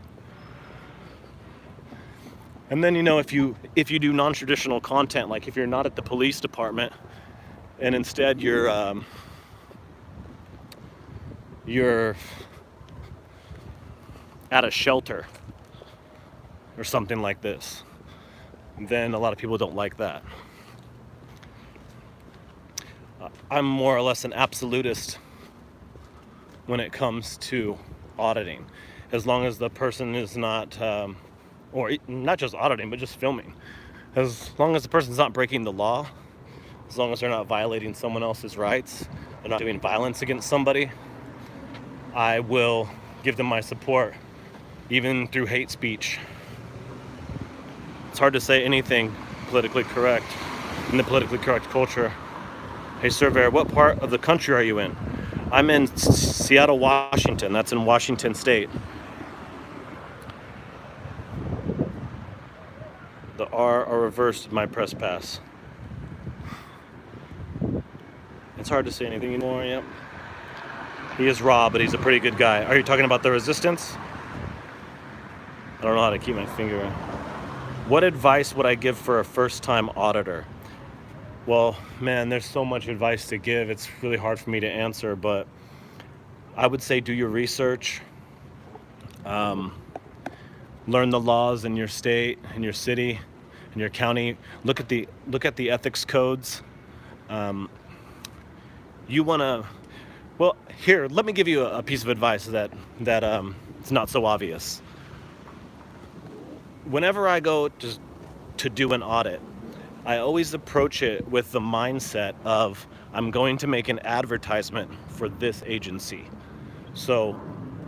And then, you know, if you do non-traditional content, like if you're not at the police department and instead you're at a shelter or something like this, then a lot of people don't like that. I'm more or less an absolutist when it comes to auditing, as long as the person is not, or not just auditing, but just filming. As long as the person's not breaking the law, as long as they're not violating someone else's rights, they're not doing violence against somebody, I will give them my support, even through hate speech. It's hard to say anything politically correct in the politically correct culture. Hey, Surveyor, what part of the country are you in? I'm in Seattle, Washington. That's in Washington State. The R are reversed in my press pass. It's hard to say anything anymore, yep. He is raw, but he's a pretty good guy. Are you talking about the Resistance? I don't know how to keep my finger in. What advice would I give for a first-time auditor? Well, man, there's so much advice to give. It's really hard for me to answer, but I would say do your research. Learn the laws in your state, in your city, in your county. Look at the ethics codes. You want to, well, here, let me give you a piece of advice that it's not so obvious. Whenever I go to do an audit, I always approach it with the mindset of I'm going to make an advertisement for this agency. So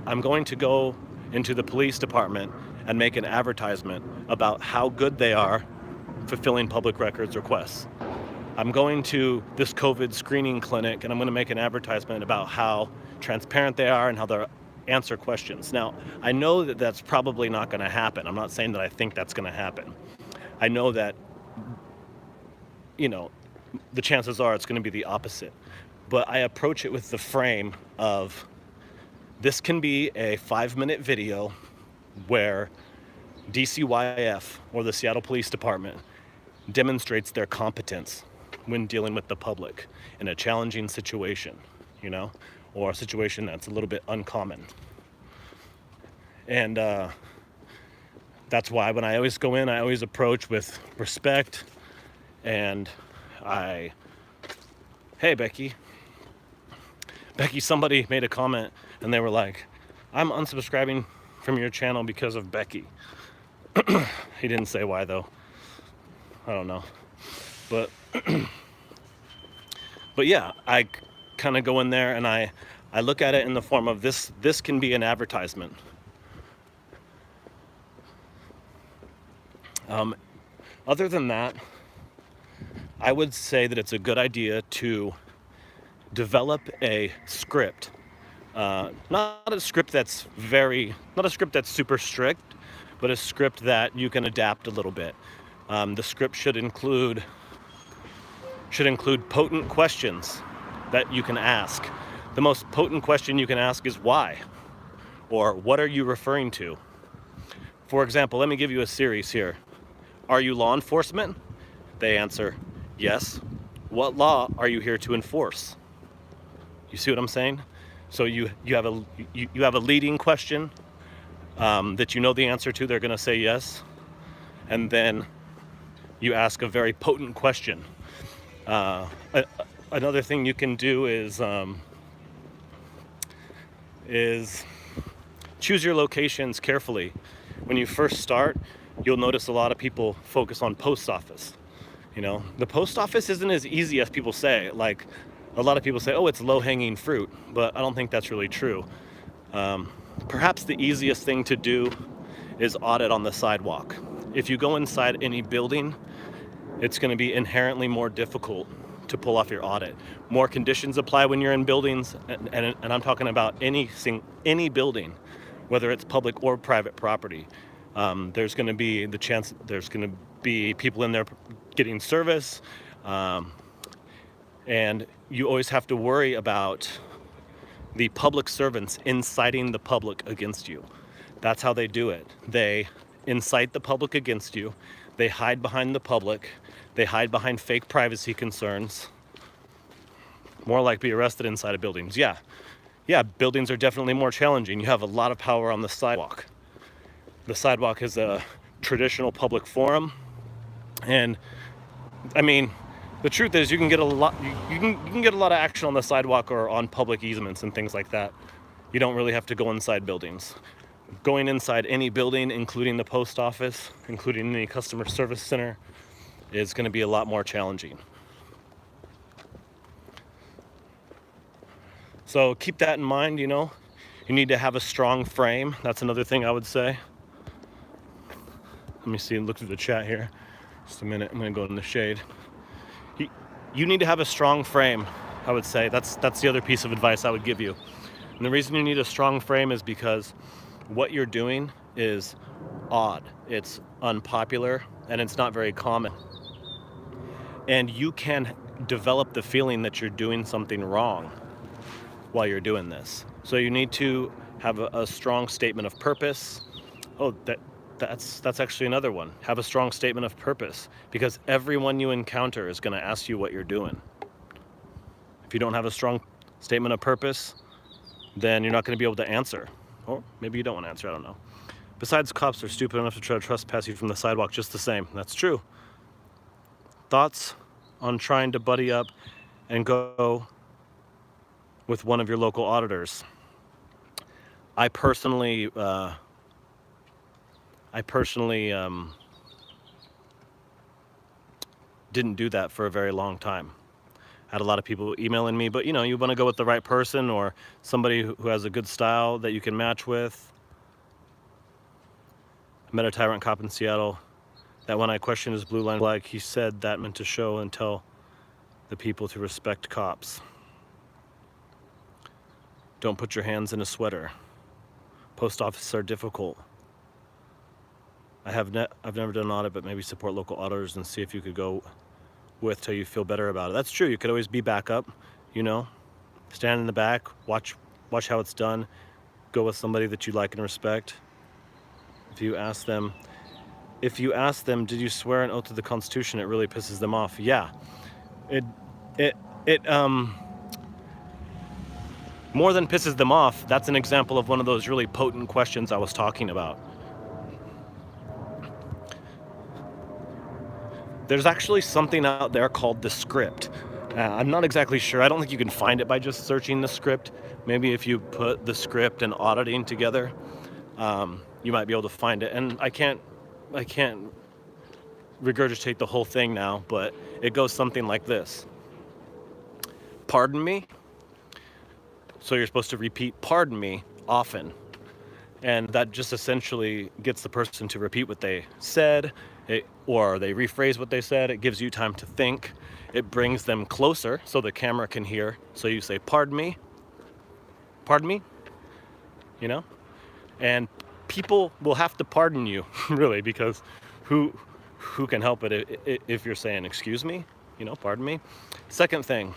I'm going to go into the police department and make an advertisement about how good they are fulfilling public records requests. I'm going to this COVID screening clinic and I'm going to make an advertisement about how transparent they are and how they answer questions. Now, I know that that's probably not going to happen. I'm not saying that I think that's going to happen. I know that, you know, the chances are it's going to be the opposite. But I approach it with the frame of this can be a 5-minute video where DCYF, or the Seattle Police Department, demonstrates their competence when dealing with the public in a challenging situation, you know, or a situation that's a little bit uncommon. And that's why when I always go in, I always approach with respect. And hey, Becky, somebody made a comment and they were like, I'm unsubscribing from your channel because of Becky. He didn't say why though. I don't know. But yeah, I kind of go in there and I look at it in the form of this can be an advertisement. Other than that, I would say that it's a good idea to develop a script. Not a script that's super strict, but a script that you can adapt a little bit. The script should include potent questions that you can ask. The most potent question you can ask is why, or what are you referring to? For example, let me give you a series here. Are you law enforcement? They answer, yes. What law are you here to enforce? You see what I'm saying? So you have a leading question that you know the answer to. They're going to say yes, and then you ask a very potent question. Another thing you can do is choose your locations carefully. When you first start, you'll notice a lot of people focus on post office. You know, the post office isn't as easy as people say. Like, a lot of people say, oh, it's low-hanging fruit, but I don't think that's really true. Perhaps the easiest thing to do is audit on the sidewalk. If you go inside any building, it's going to be inherently more difficult to pull off your audit. More conditions apply when you're in buildings, and I'm talking about any building, whether it's public or private property. There's going to be the chance there's going to be people in there getting service, and you always have to worry about the public servants inciting the public against you. That's how they do it. They incite the public against you. They hide behind the public. They hide behind fake privacy concerns. More like be arrested inside of buildings. Yeah, buildings are definitely more challenging. You have a lot of power on the sidewalk. The sidewalk is a traditional public forum, and I mean, the truth is you can get a lot. You can get a lot of action on the sidewalk or on public easements and things like that. You don't really have to go inside buildings. Going inside any building, including the post office, including any customer service center, is going to be a lot more challenging. So keep that in mind, you know. You need to have a strong frame. That's another thing I would say. Let me see and look through the chat here. Just a minute, I'm going to go in the shade. You need to have a strong frame, I would say. That's the other piece of advice I would give you. And the reason you need a strong frame is because what you're doing is odd. It's unpopular, and it's not very common. And you can develop the feeling that you're doing something wrong while you're doing this. So you need to have a strong statement of purpose. Oh, that's actually another one. Have a strong statement of purpose, because everyone you encounter is going to ask you what you're doing. If you don't have a strong statement of purpose, then you're not going to be able to answer. Or maybe you don't want to answer, I don't know. Besides, cops are stupid enough to try to trespass you from the sidewalk just the same. That's true. Thoughts on trying to buddy up and go with one of your local auditors? I personally didn't do that for a very long time. I had a lot of people emailing me, but you know, you want to go with the right person or somebody who has a good style that you can match with. I met a tyrant cop in Seattle that when I questioned his blue line flag, he said that meant to show and tell the people to respect cops. Don't put your hands in a sweater. Post offices are difficult. I've never done an audit, but maybe support local auditors and see if you could go with till you feel better about it. That's true. You could always be backup, you know, stand in the back, watch how it's done, go with somebody that you like and respect. If you ask them, did you swear an oath to the Constitution? It really pisses them off. Yeah, it more than pisses them off. That's an example of one of those really potent questions I was talking about. There's actually something out there called the script. I'm not exactly sure. I don't think you can find it by just searching the script. Maybe if you put the script and auditing together, you might be able to find it. And I can't regurgitate the whole thing now, but it goes something like this. Pardon me. So you're supposed to repeat "pardon me" often. And that just essentially gets the person to repeat what they said, or they rephrase what they said. It gives you time to think. It brings them closer so the camera can hear. So you say, pardon me, you know? And people will have to pardon you, really, because who can help it if you're saying, excuse me, you know, pardon me. Second thing,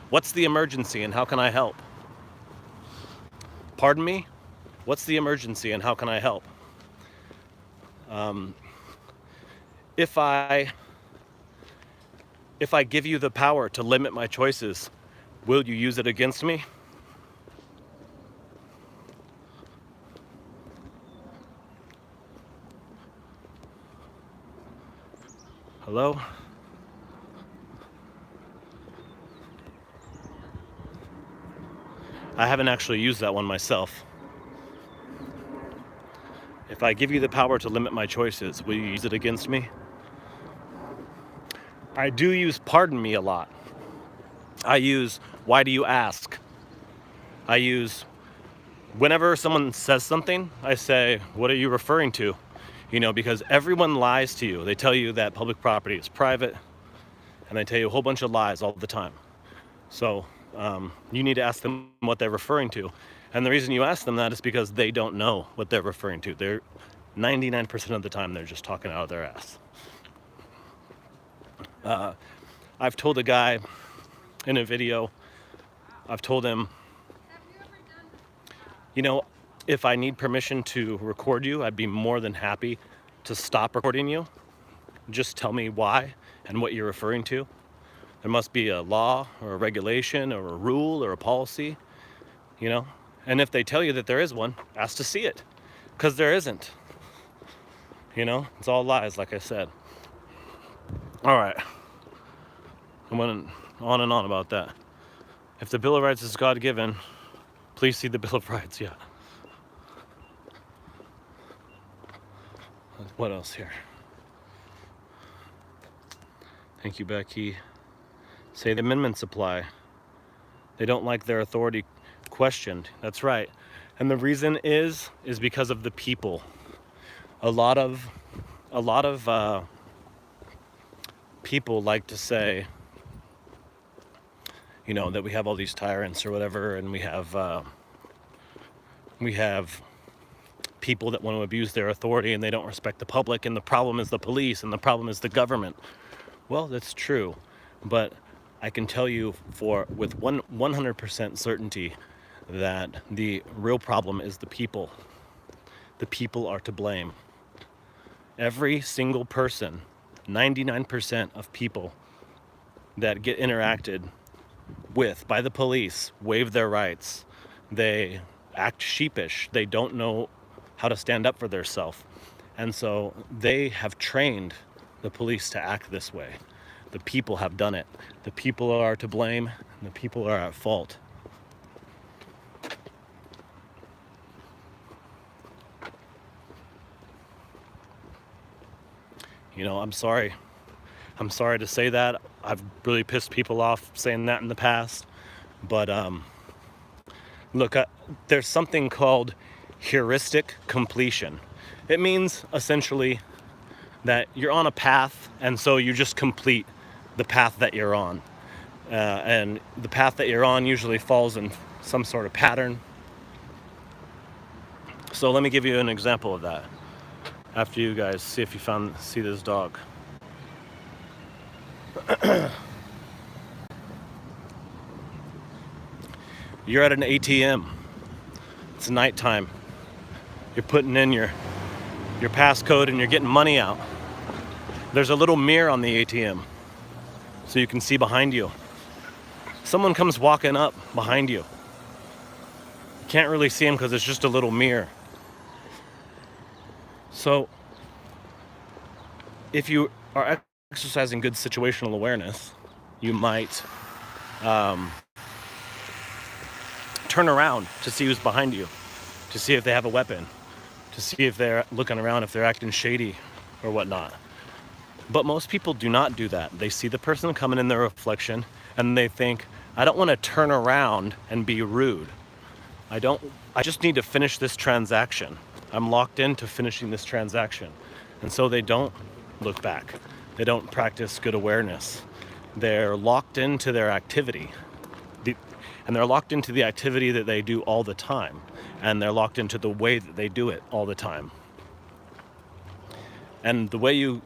what's the emergency and how can I help? Pardon me? What's the emergency and how can I help? If I give you the power to limit my choices, will you use it against me? Hello? I haven't actually used that one myself. If I give you the power to limit my choices, will you use it against me? I do use pardon me a lot. I use, why do you ask? I use, whenever someone says something, I say, what are you referring to? You know, because everyone lies to you. They tell you that public property is private, and they tell you a whole bunch of lies all the time. So you need to ask them what they're referring to. And the reason you ask them that is because they don't know what they're referring to. They're 99% of the time, they're just talking out of their ass. I've told a guy in a video, I've told him, you know, if I need permission to record you, I'd be more than happy to stop recording you. Just tell me why and what you're referring to. There must be a law or a regulation or a rule or a policy, you know? And if they tell you that there is one, ask to see it, because there isn't. You know, it's all lies, like I said. All right. I went on and on about that. If the Bill of Rights is God-given, please see the Bill of Rights, yeah. What else here? Thank you, Becky. Say the amendments apply. They don't like their authority questioned. That's right. And the reason is because of the people. A lot of people like to say, you know, that we have all these tyrants or whatever, and we have people that want to abuse their authority and they don't respect the public, and the problem is the police and the problem is the government. Well, that's true, but I can tell you with 100% certainty that the real problem is the people. The people are to blame. Every single person, 99% of people that get interacted with by the police waive their rights. They act sheepish. They don't know how to stand up for themselves. And so they have trained the police to act this way. The people have done it. The people are to blame, and the people are at fault. You know, I'm sorry. I'm sorry to say that. I've really pissed people off saying that in the past. But look, there's something called heuristic completion. It means essentially that you're on a path, and so you just complete the path that you're on. And the path that you're on usually falls in some sort of pattern. So let me give you an example of that. After you guys see if you see this dog. You're at an ATM. It's nighttime. You're putting in your passcode and you're getting money out. There's a little mirror on the ATM so you can see behind you. Someone comes walking up behind you. You can't really see him because it's just a little mirror. So if you are exercising good situational awareness, you might turn around to see who's behind you, to see if they have a weapon, to see if they're looking around, if they're acting shady or whatnot. But most people do not do that. They see the person coming in their reflection and they think, I don't want to turn around and be rude. I just need to finish this transaction. I'm locked into finishing this transaction. And so they don't look back. They don't practice good awareness. They're locked into their activity. And they're locked into the activity that they do all the time. And they're locked into the way that they do it all the time. And the way you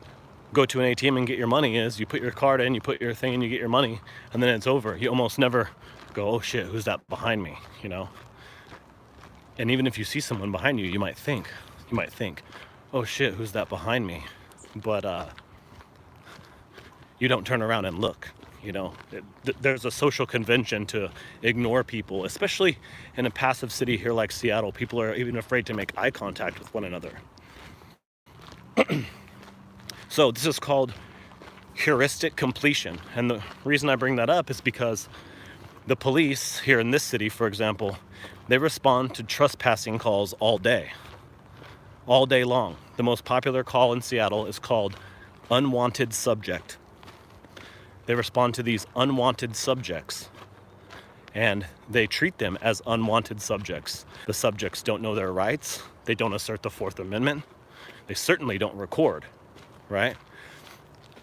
go to an ATM and get your money is you put your card in, you put your thing in, you get your money, and then it's over. You almost never go, oh shit, who's that behind me, you know? And even if you see someone behind you, you might think, oh shit, who's that behind me? But you don't turn around and look, you know? There's a social convention to ignore people, especially in a passive city here like Seattle. People are even afraid to make eye contact with one another. So this is called heuristic completion. And the reason I bring that up is because the police here in this city, for example, they respond to trespassing calls all day long. The most popular call in Seattle is called unwanted subject. They respond to these unwanted subjects, and they treat them as unwanted subjects. The subjects don't know their rights. They don't assert the Fourth Amendment. They certainly don't record, right?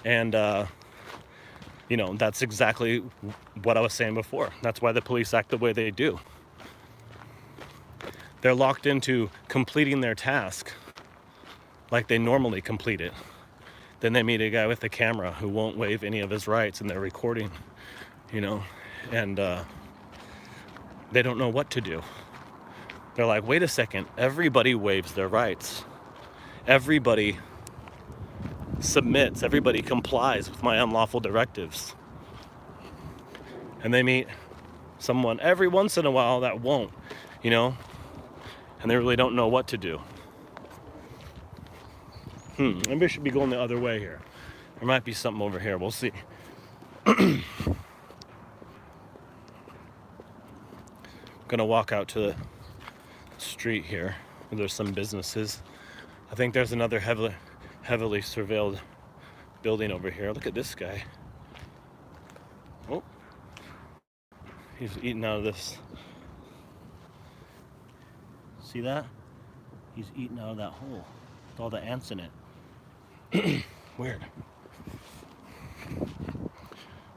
And, you know, that's exactly what I was saying before. That's why the police act the way they do. They're locked into completing their task like they normally complete it. Then they meet a guy with a camera who won't waive any of his rights, and they're recording, you know, and they don't know what to do. They're like, wait a second, everybody waives their rights. Everybody submits, everybody complies with my unlawful directives. And they meet someone every once in a while that won't, you know, and they really don't know what to do. Maybe I should be going the other way here. There might be something over here, we'll see. Gonna walk out to the street here where there's some businesses. I think there's another heavily surveilled building over here. Look at this guy. Oh, he's eating out of this. See that? He's eating out of that hole with all the ants in it. Weird.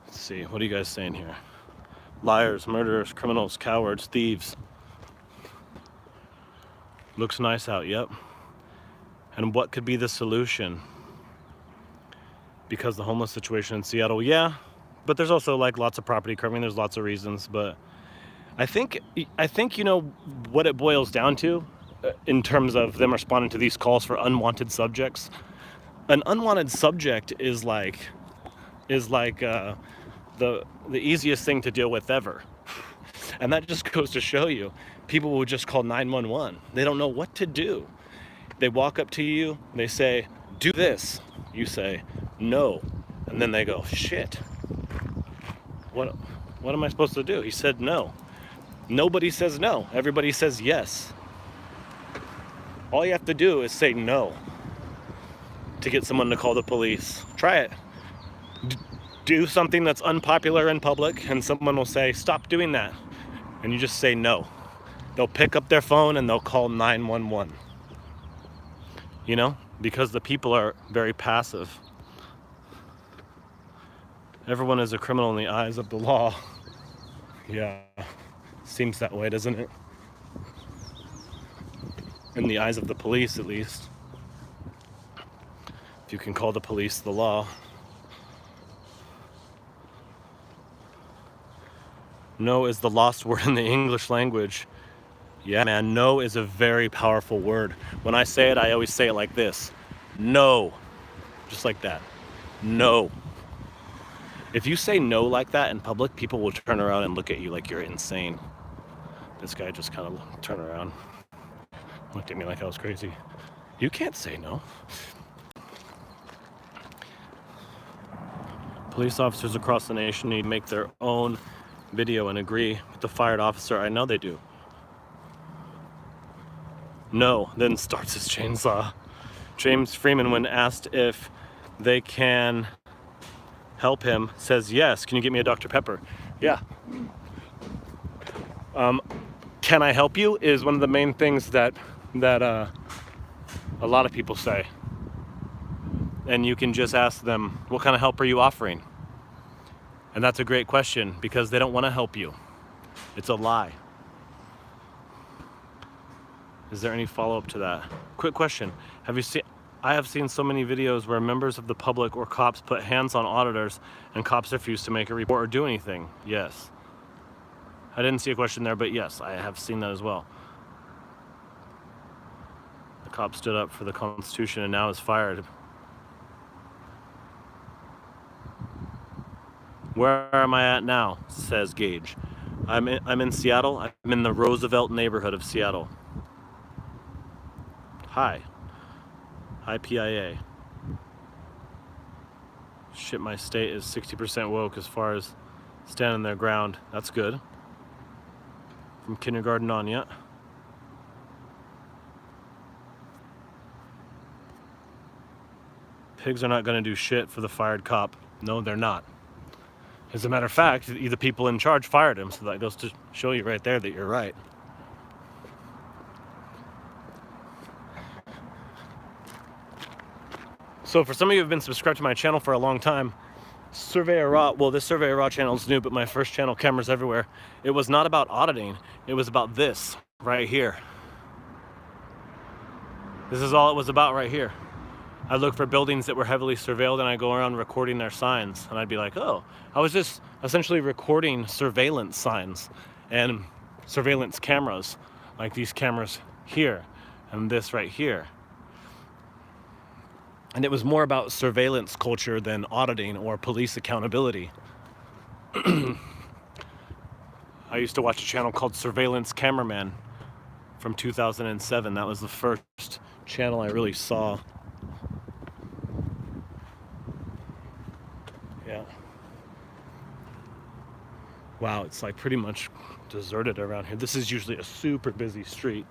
Let's see, what are you guys saying here? Liars, murderers, criminals, cowards, thieves. Looks nice out, yep. And what could be the solution? Because the homeless situation in Seattle, yeah, but there's also like lots of property curving, there's lots of reasons, but I think you know what it boils down to in terms of them responding to these calls for unwanted subjects. An unwanted subject is like the easiest thing to deal with ever. And that just goes to show you, people will just call 911. They don't know what to do. They walk up to you, they say, do this. You say, no. And then they go, shit. What am I supposed to do? He said no. Nobody says no. Everybody says yes. All you have to do is say no to get someone to call the police. Try it. Do something that's unpopular in public, and someone will say, stop doing that. And you just say no. They'll pick up their phone and they'll call 911. You know, because the people are very passive. Everyone is a criminal in the eyes of the law. Yeah, seems that way, doesn't it? In the eyes of the police, at least. If you can call the police the law. No is the lost word in the English language. Yeah, man, no is a very powerful word. When I say it, I always say it like this. No. Just like that. No. If you say no like that in public, people will turn around and look at you like you're insane. This guy just kind of turned around, looked at me like I was crazy. You can't say no. Police officers across the nation need to make their own video and agree with the fired officer. I know they do. No, then starts his chainsaw. James Freeman, when asked if they can help him, says yes. Can you get me a Dr. Pepper? Yeah. Can I help you is one of the main things that a lot of people say. And you can just ask them, what kind of help are you offering? And that's a great question, because they don't want to help you. It's a lie. Is there any follow-up to that? Quick question. I have seen so many videos where members of the public or cops put hands on auditors and cops refuse to make a report or do anything. Yes. I didn't see a question there, but yes, I have seen that as well. The cop stood up for the Constitution and now is fired. Where am I at now? Says Gage. I'm in Seattle. I'm in the Roosevelt neighborhood of Seattle. Hi. Hi, PIA. Shit, my state is 60% woke as far as standing their ground. That's good. From kindergarten on, yeah. Pigs are not going to do shit for the fired cop. No, they're not. As a matter of fact, the people in charge fired him, so that goes to show you right there that you're right. So for some of you who have been subscribed to my channel for a long time, Surveyor Raw, well, this Surveyor Raw channel is new, but my first channel, Cameras Everywhere, it was not about auditing. It was about this right here. This is all it was about right here. I look for buildings that were heavily surveilled, and I go around recording their signs, and I'd be like, oh, I was just essentially recording surveillance signs and surveillance cameras, like these cameras here and this right here. And it was more about surveillance culture than auditing or police accountability. I used to watch a channel called Surveillance Cameraman from 2007. That was the first channel I really saw. Yeah. Wow, it's like pretty much deserted around here. This is usually a super busy street.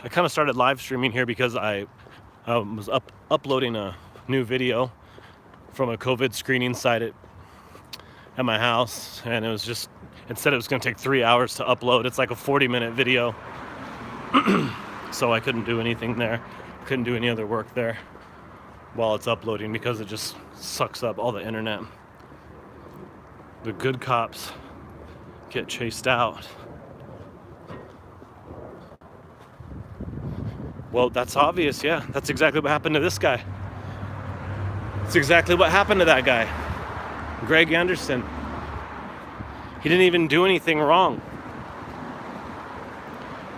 I kind of started live streaming here because I was uploading a new video from a COVID screening site at my house, and it was just, it said it was going to take 3 hours to upload. It's like a 40-minute video. So I couldn't do anything there. Couldn't do any other work there while it's uploading because it just sucks up all the internet. The good cops get chased out. Well, that's obvious, yeah. That's exactly what happened to this guy. That's exactly what happened to that guy. Greg Anderson. He didn't even do anything wrong.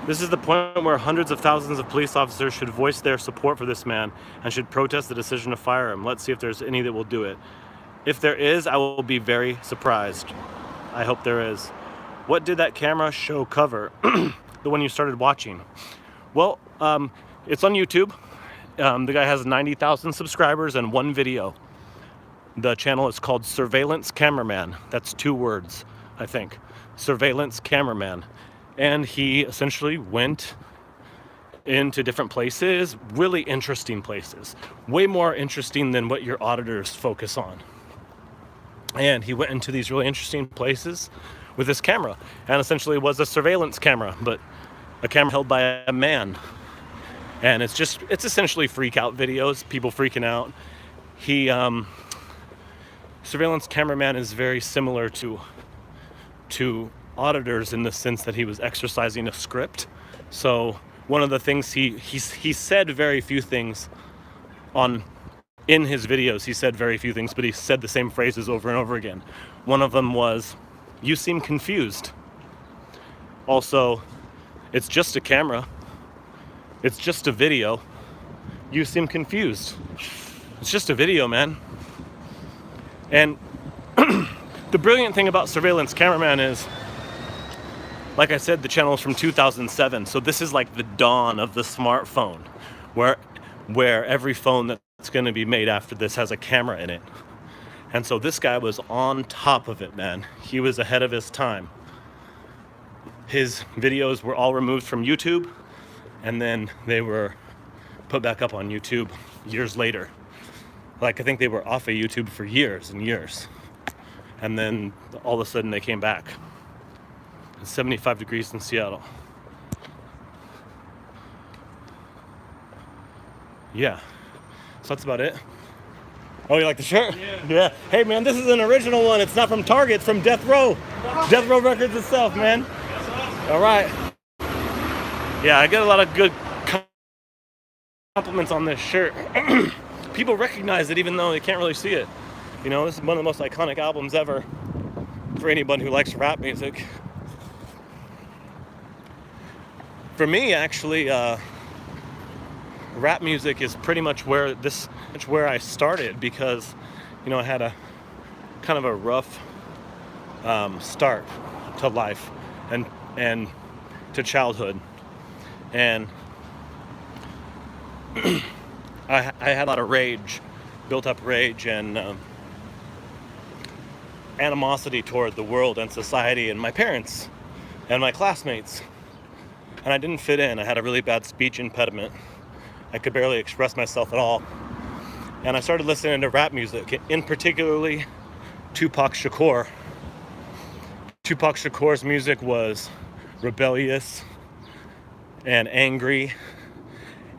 This is the point where hundreds of thousands of police officers should voice their support for this man and should protest the decision to fire him. Let's see if there's any that will do it. If there is, I will be very surprised. I hope there is. What did that camera show cover? The one you started watching? Well, it's on YouTube. The guy has 90,000 subscribers and one video. The channel is called Surveillance Cameraman. That's 2 words, I think. Surveillance Cameraman. And he essentially went into different places, really interesting places. Way more interesting than what your auditors focus on. And he went into these really interesting places with this camera. And essentially it was a surveillance camera, but a camera held by a man. And it's essentially freak out videos, people freaking out. Surveillance Cameraman is very similar to auditors in the sense that he was exercising a script. So one of the things he said very few things in his videos. He said very few things, but he said the same phrases over and over again. One of them was, "You seem confused." Also, "It's just a camera. It's just a video. You seem confused." It's just a video, man. And the brilliant thing about Surveillance Cameraman is, like I said, the channel is from 2007. So this is like the dawn of the smartphone, where every phone that's going to be made after this has a camera in it. And so this guy was on top of it, man. He was ahead of his time. His videos were all removed from YouTube, and then they were put back up on YouTube years later. Like, I think they were off of YouTube for years and years. And then all of a sudden they came back. It's 75 degrees in Seattle. Yeah, so that's about it. Oh, you like the shirt? Yeah. Hey, man, this is an original one. It's not from Target, it's from Death Row. Death Row Records itself, man. All right. Yeah, I get a lot of good compliments on this shirt. People recognize it even though they can't really see it. You know, this is one of the most iconic albums ever for anybody who likes rap music. For me, actually, rap music is pretty much where I started, because, you know, I had a kind of a rough start to life and to childhood, and I had a lot of rage, built up rage and animosity toward the world and society and my parents and my classmates. And I didn't fit in. I had a really bad speech impediment. I could barely express myself at all. and I started listening to rap music, in particularly Tupac Shakur. Tupac Shakur's music was rebellious and angry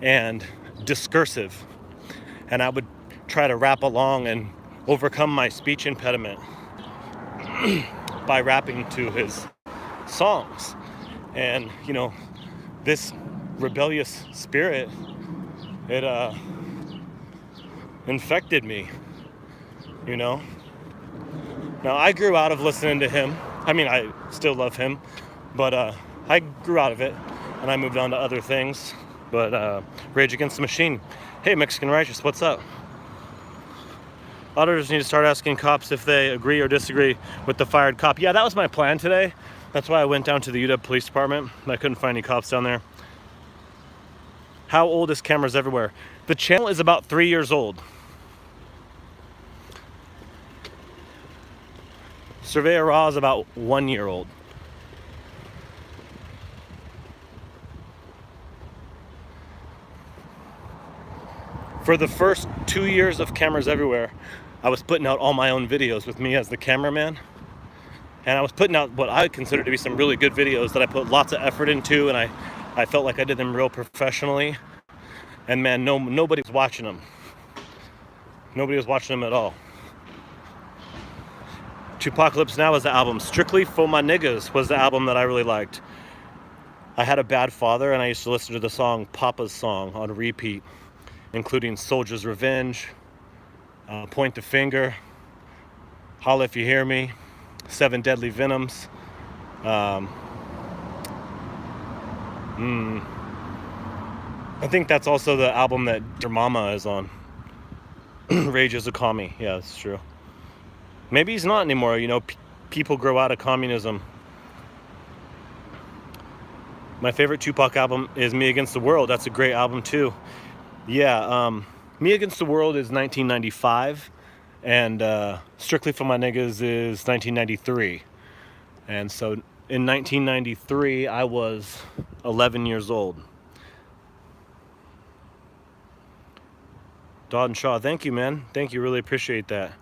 and discursive, and I would try to rap along and overcome my speech impediment by rapping to his songs. And you know, this rebellious spirit, it infected me, you know. Now I grew out of listening to him. I mean, I still love him, but I grew out of it and I moved on to other things. But Rage Against the Machine. Hey, Mexican Righteous, what's up? Auditors need to start asking cops if they agree or disagree with the fired cop. Yeah, that was my plan today. That's why I went down to the UW Police Department. I couldn't find any cops down there. How old is Cameras Everywhere? The channel is about 3 years old. Surveyor Raw is about 1 year old. For the first 2 years of Cameras Everywhere, I was putting out all my own videos with me as the cameraman. And I was putting out what I consider to be some really good videos that I put lots of effort into, and I felt like I did them real professionally. And man, nobody was watching them. Nobody was watching them at all. Tupacalypse Now is the album. Strictly For My Niggas was the album that I really liked. I had a bad father, and I used to listen to the song Papa's Song on repeat, including Soldier's Revenge, Point the Finger, Holla If You Hear Me, Seven Deadly Venoms. I think that's also the album that your mama is on. Rage is a commie. Yeah, that's true. Maybe he's not anymore. You know, people grow out of communism. My favorite Tupac album is Me Against the World. That's a great album too. Yeah, Me Against the World is 1995, and Strictly For My Niggas is 1993. And so in 1993, I was 11 years old. Don Shaw, thank you, man. Thank you, really appreciate that.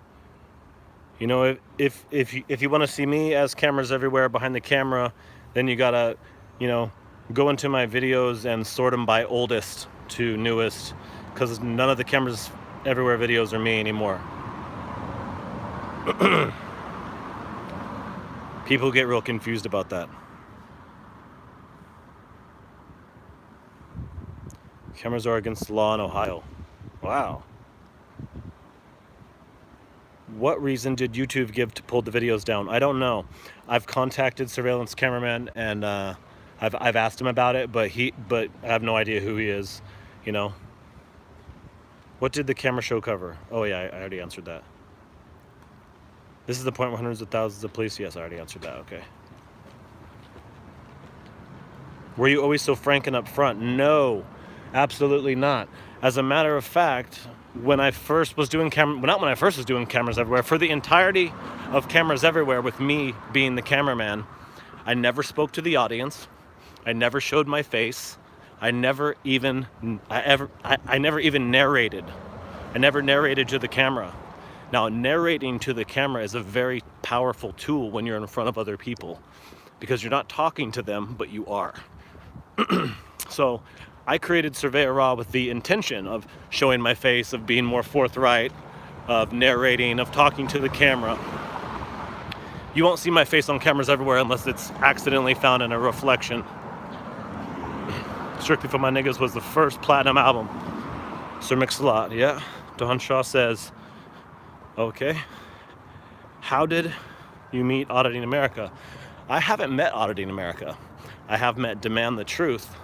You know, if you want to see me as Cameras Everywhere behind the camera, then you gotta, you know, go into my videos and sort them by oldest to newest, because none of the Cameras Everywhere videos are me anymore. People get real confused about that. Cameras are against the law in Ohio. Wow. What reason did YouTube give to pull the videos down? I don't know. I've contacted Surveillance Cameraman, and I've asked him about it, but I have no idea who he is, you know. What did the camera show cover? Oh yeah, I already answered that. This is the point where hundreds of thousands of police. Yes, I already answered that. Okay. Were you always so frank and upfront? No, absolutely not. As a matter of fact, when I first was doing not when I first was doing Cameras Everywhere, for the entirety of Cameras Everywhere, with me being the cameraman, I never spoke to the audience. I never showed my face. I never even narrated. I never narrated to the camera. Now, narrating to the camera is a very powerful tool when you're in front of other people, because you're not talking to them, but you are. So I created Surveyor Raw with the intention of showing my face, of being more forthright, of narrating, of talking to the camera. You won't see my face on Cameras Everywhere unless it's accidentally found in a reflection. Strictly For My Niggas was the first platinum album. Sir Mix-a-Lot, yeah. Don Shaw says, okay. How did you meet Auditing America? I haven't met Auditing America. I have met Demand the Truth.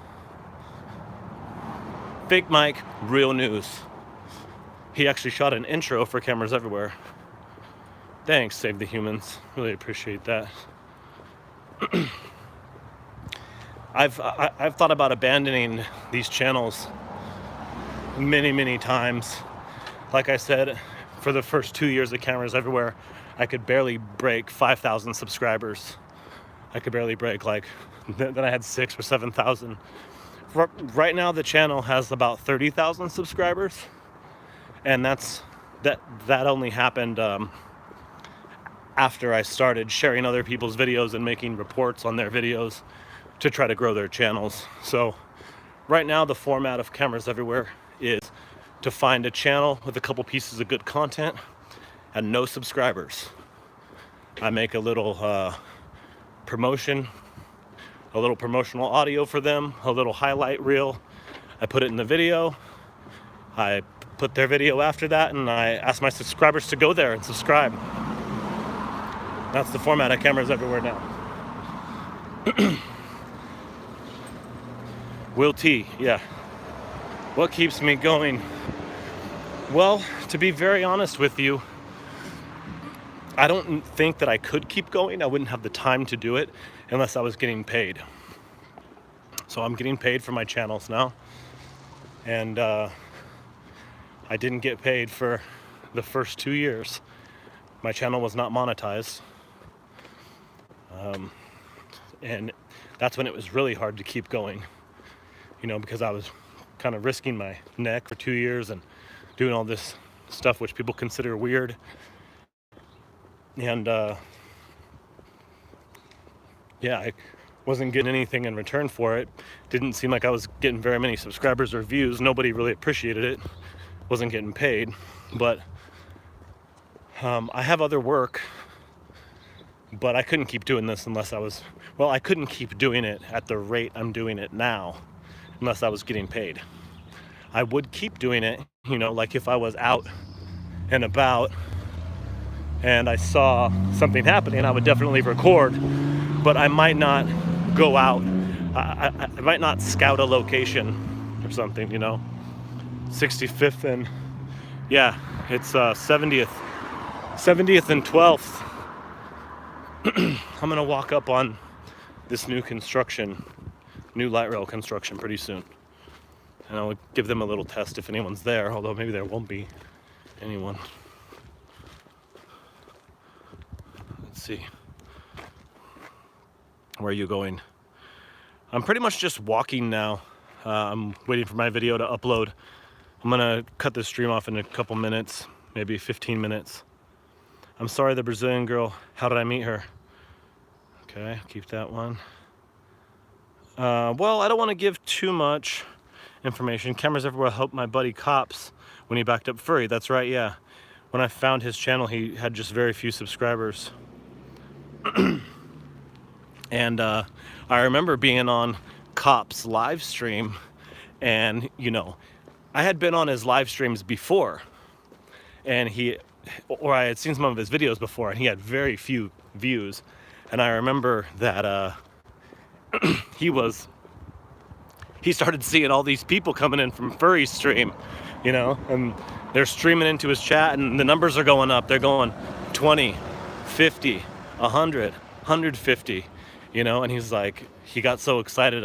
Fake Mike, real news. He actually shot an intro for Cameras Everywhere. Thanks, Save the Humans. Really appreciate that. I've thought about abandoning these channels many times. Like I said, for the first 2 years of Cameras Everywhere, I could barely break 5,000 subscribers. I could barely break, like, then I had 6,000 or 7,000. Right now the channel has about 30,000 subscribers, And that only happened after I started sharing other people's videos and making reports on their videos to try to grow their channels. So right now the format of Cameras Everywhere is to find a channel with a couple pieces of good content and no subscribers. I make a little promotion, a little promotional audio for them, a little highlight reel. I put it in the video. I put their video after that, and I ask my subscribers to go there and subscribe. That's the format of Cameras Everywhere now. Will T, yeah. What keeps me going? Well, to be very honest with you, I don't think that I could keep going. I wouldn't have the time to do it unless I was getting paid. So I'm getting paid for my channels now. And I didn't get paid for the first 2 years. My channel was not monetized. And that's when it was really hard to keep going, you know, because I was kind of risking my neck for 2 years and doing all this stuff which people consider weird. And yeah, I wasn't getting anything in return for it. Didn't seem like I was getting very many subscribers or views. Nobody really appreciated it. Wasn't getting paid. But I have other work, but I couldn't keep doing this unless I was, well, I couldn't keep doing it at the rate I'm doing it now unless I was getting paid. I would keep doing it, you know, like if I was out and about and I saw something happening, I would definitely record, but I might not go out. I might not scout a location or something, you know. 65th and, yeah, it's 70th and 12th. I'm gonna walk up on this new light rail construction pretty soon. And I'll give them a little test if anyone's there, although maybe there won't be anyone. Let's see. Where are you going? I'm pretty much just walking now. I'm waiting for my video to upload. I'm gonna cut this stream off in a couple minutes, maybe 15 minutes. I'm sorry, the Brazilian girl. How did I meet her? Okay, keep that one. Well, I don't want to give too much information. Cameras Everywhere helped my buddy Cops when he backed up furry. That's right, yeah. When I found his channel, he had just very few subscribers. And I remember being on Cops live stream, and you know, I had been on his live streams before, and I had seen some of his videos before, and he had very few views. And I remember that he started seeing all these people coming in from furry stream, you know, and they're streaming into his chat, and the numbers are going up. They're going 20, 50, 100, 150, you know, and he's like, he got so excited.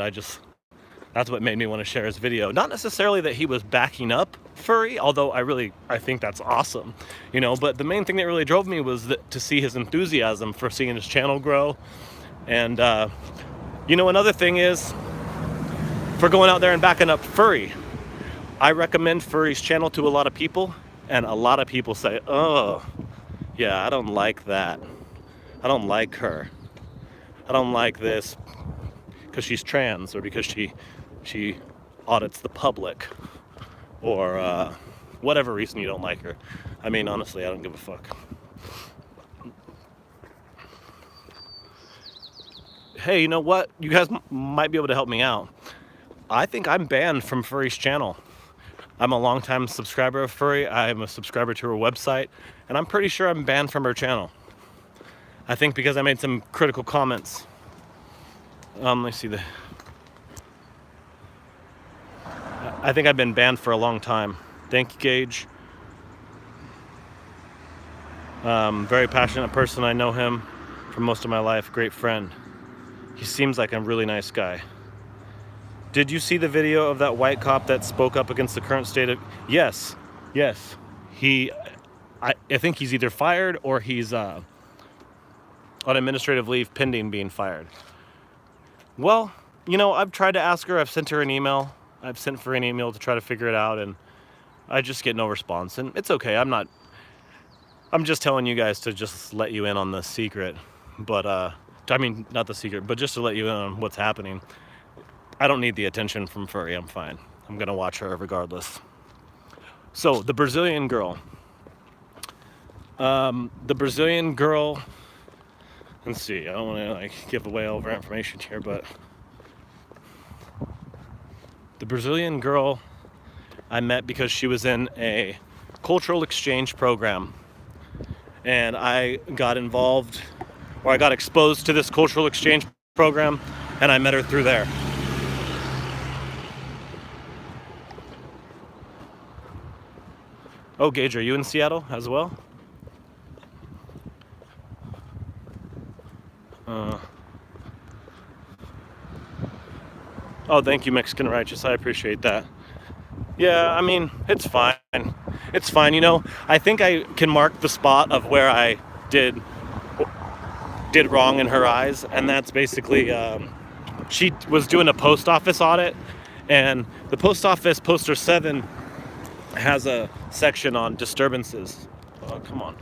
That's what made me want to share his video. Not necessarily that he was backing up furry, although I think that's awesome, you know, but the main thing that really drove me was to see his enthusiasm for seeing his channel grow. And, you know, another thing is, for going out there and backing up furry, I recommend Furry's channel to a lot of people, and a lot of people say, oh, yeah, I don't like that. I don't like her. I don't like this because she's trans, or because she audits the public, or whatever reason you don't like her. I mean, honestly, I don't give a fuck. Hey, you know what? You guys might be able to help me out. I think I'm banned from Furry's channel. I'm a longtime subscriber of Furry. I'm a subscriber to her website, and I'm pretty sure I'm banned from her channel. I think because I made some critical comments. Let's see I think I've been banned for a long time. Thank you, Gage. Very passionate person. I know him for most of my life. Great friend. He seems like a really nice guy. Did you see the video of that white cop that spoke up against the current state of... Yes. I think he's either fired or he's on administrative leave pending being fired. Well, you know, I've tried to ask her. I've sent her an email. I've sent for an email to try to figure it out, and I just get no response, and it's okay. I'm just telling you guys to just let you in on the secret, but I mean, not the secret, but just to let you in on what's happening. I don't need the attention from Furry. I'm fine. I'm gonna watch her regardless. So the Brazilian girl. The Brazilian girl. Let's see. I don't want to like give away all of our information here, but the Brazilian girl I met because she was in a cultural exchange program, and I got involved, or I got exposed to this cultural exchange program, and I met her through there. Oh, Gage, are you in Seattle as well? Oh, thank you, Mexican Righteous. I appreciate that. Yeah, I mean, it's fine. It's fine. You know, I think I can mark the spot of where I did wrong in her eyes, and that's basically she was doing a post office audit, and the post office poster 7 has a section on disturbances. Oh, come on.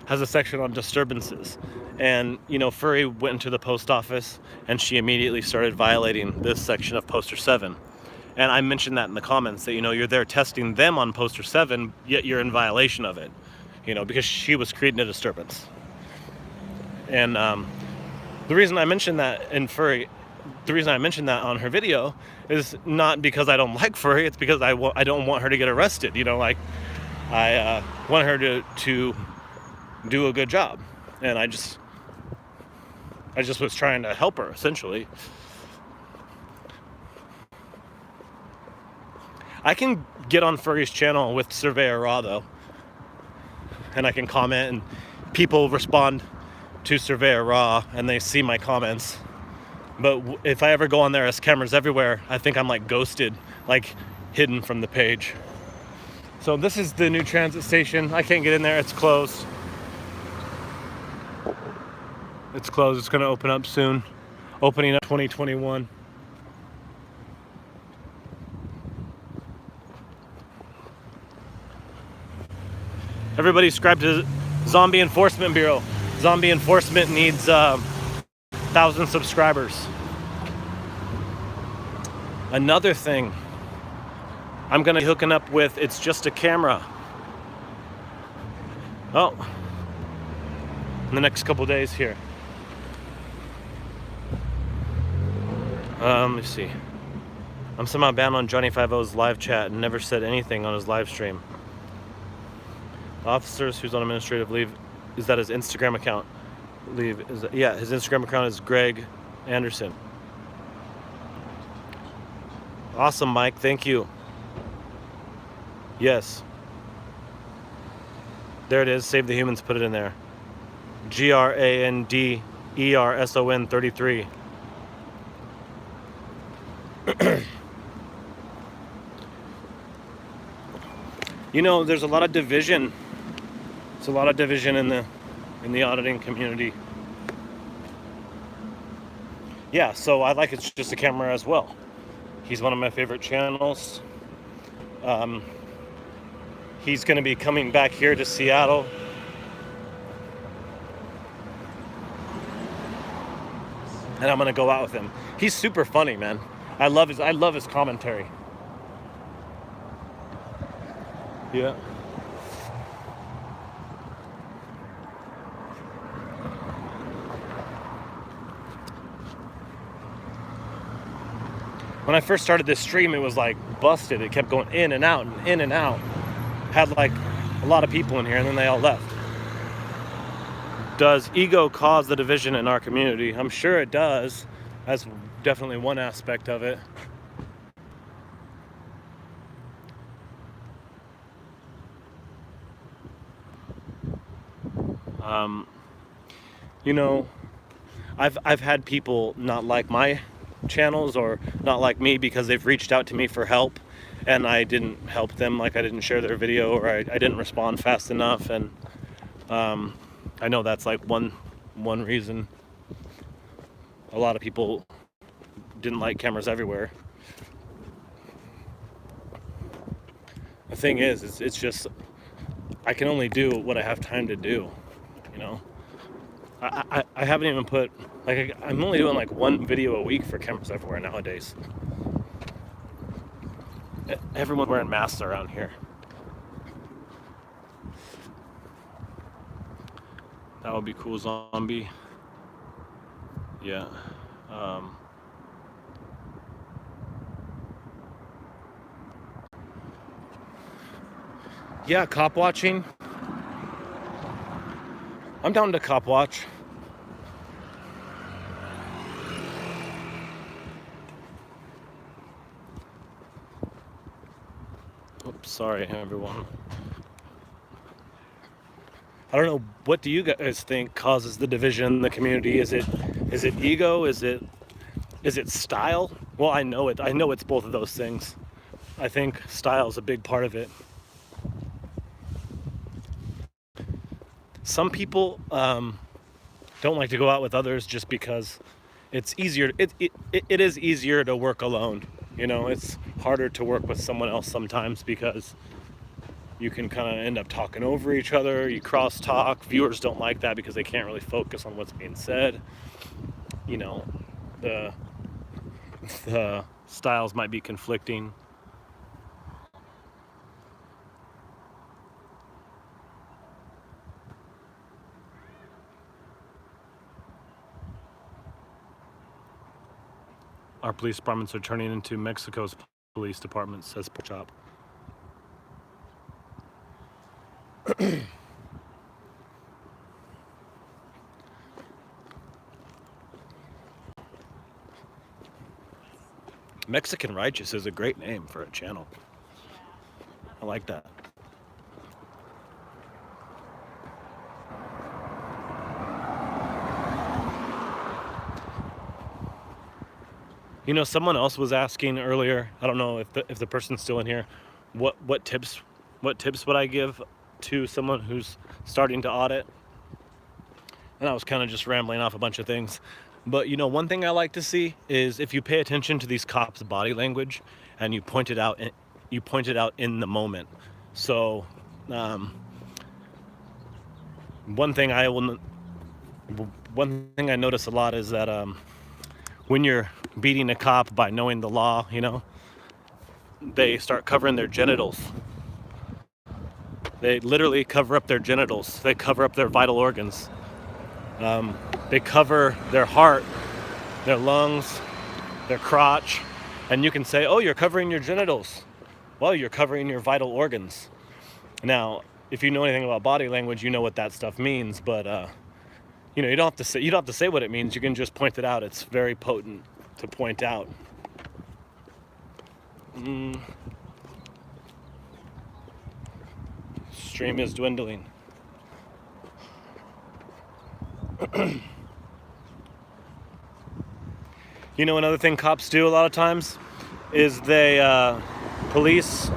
Has a section on disturbances, and you know, Furry went into the post office and she immediately started violating this section of poster 7. And I mentioned that in the comments, that, you know, you're there testing them on poster 7, yet you're in violation of it, you know, because she was creating a disturbance. And the reason I mentioned that in Furry, the reason I mentioned that on her video is not because I don't like Furry, it's because I don't want her to get arrested, you know, like I want her to do a good job, and I just was trying to help her, essentially. I can get on Furry's channel with Surveyor Raw though, and I can comment, and people respond to Surveyor Raw and they see my comments. But if I ever go on there as cameras everywhere, I think I'm like ghosted, like hidden from the page. So this is the new transit station. I can't get in there, it's closed. It's closed. It's going to open up soon. Opening up 2021. Everybody subscribe to Zombie Enforcement Bureau. Zombie Enforcement needs 1,000 subscribers. Another thing I'm going to be hooking up with, it's just a camera. Oh, in the next couple days here. Let me see. I'm somehow banned on Johnny 5-0's live chat and never said anything on his live stream. Officers who's on administrative leave, is that his Instagram account? Yeah, his Instagram account is Greg Anderson. Awesome, Mike. Thank you. Yes. There it is. Save the Humans. Put it in there. GRANDERSON 33. You know, there's a lot of division. There's a lot of division in the auditing community. Yeah, so I like It's Just a Camera as well. He's one of my favorite channels. He's going to be coming back here to Seattle. And I'm going to go out with him. He's super funny, man. I love his commentary. Yeah. When I first started this stream, it was like busted. It kept going in and out and in and out. Had like a lot of people in here, and then they all left. Does ego cause the division in our community? I'm sure it does. That's definitely one aspect of it. You know, I've had people not like my channels or not like me because they've reached out to me for help, and I didn't help them, like I didn't share their video, or I didn't respond fast enough, and I know that's like one reason a lot of people didn't like cameras everywhere. thing is, it's just, I can only do what I have time to do, you know? I haven't even put, like, I'm only doing like one video a week for Cameras Everywhere nowadays. Everyone's wearing masks around here. That would be cool, zombie. Yeah. Yeah, cop watching. I'm down to cop watch. Oops, sorry everyone. I don't know, what do you guys think causes the division in the community? Is it ego? Is it style? Well, I know it's both of those things. I think style is a big part of it. Some people don't like to go out with others just because it's easier. It is easier to work alone. You know, it's harder to work with someone else sometimes because you can kind of end up talking over each other. You cross talk. Viewers don't like that because they can't really focus on what's being said. You know, the styles might be conflicting. Our police departments are turning into Mexico's police department, says Chop. Mexican Righteous is a great name for a channel. I like that. You know, someone else was asking earlier, I don't know if the person's still in here, what tips would I give to someone who's starting to audit? And I was kind of just rambling off a bunch of things. But you know, one thing I like to see is if you pay attention to these cops' body language and you point it out in the moment. So one thing I notice a lot is that when you're beating a cop by knowing the law, you know, they start covering their genitals. They literally cover up their genitals. They cover up their vital organs. They cover their heart, their lungs, their crotch, and you can say, oh, you're covering your genitals. Well, you're covering your vital organs. Now, if you know anything about body language, you know what that stuff means, but you know, you don't have to say what it means. You can just point it out. It's very potent to point out. Stream is dwindling. You know, another thing cops do a lot of times is they police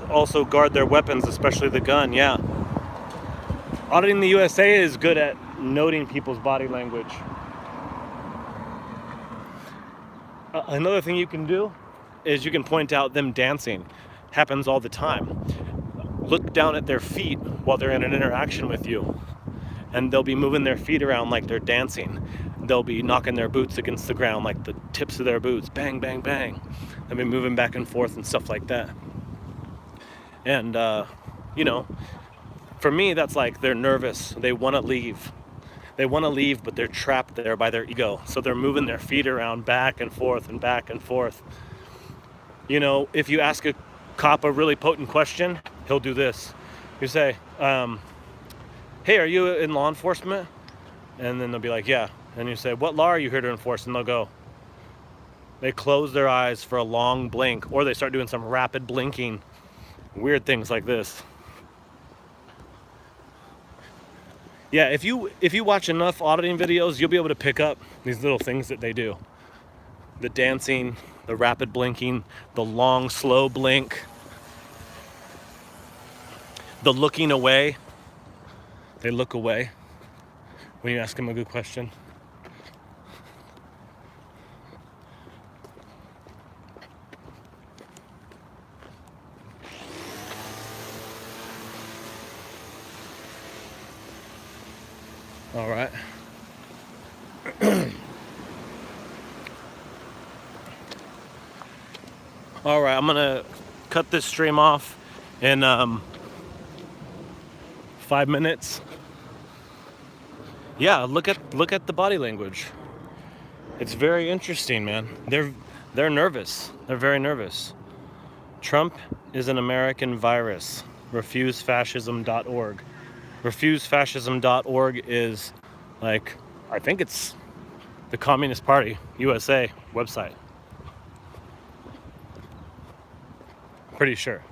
also guard their weapons, especially the gun. Yeah. Auditing the USA is good at noting people's body language. Another thing you can do is you can point out them dancing. Happens all the time. Look down at their feet while they're in an interaction with you, and they'll be moving their feet around like they're dancing. They'll be knocking their boots against the ground, like the tips of their boots, bang, bang, bang. They'll be moving back and forth and stuff like that. And, you know, for me, that's like they're nervous. They want to leave. They want to leave, but they're trapped there by their ego. So they're moving their feet around back and forth and back and forth. You know, if you ask a cop a really potent question, he'll do this. You say, hey, are you in law enforcement? And then they'll be like, yeah. And you say, what law are you here to enforce? And they'll go. They close their eyes for a long blink, or they start doing some rapid blinking, weird things like this. Yeah, if you watch enough auditing videos, you'll be able to pick up these little things that they do. The dancing, the rapid blinking, the long, slow blink, the looking away. They look away when you ask them a good question. All right. All right, I'm gonna cut this stream off in 5 minutes. Yeah, look at the body language. It's very interesting, man. They're nervous. They're very nervous. Trump is an American virus. Refusefascism.org. Refusefascism.org is like, I think it's the Communist Party USA website. Pretty sure.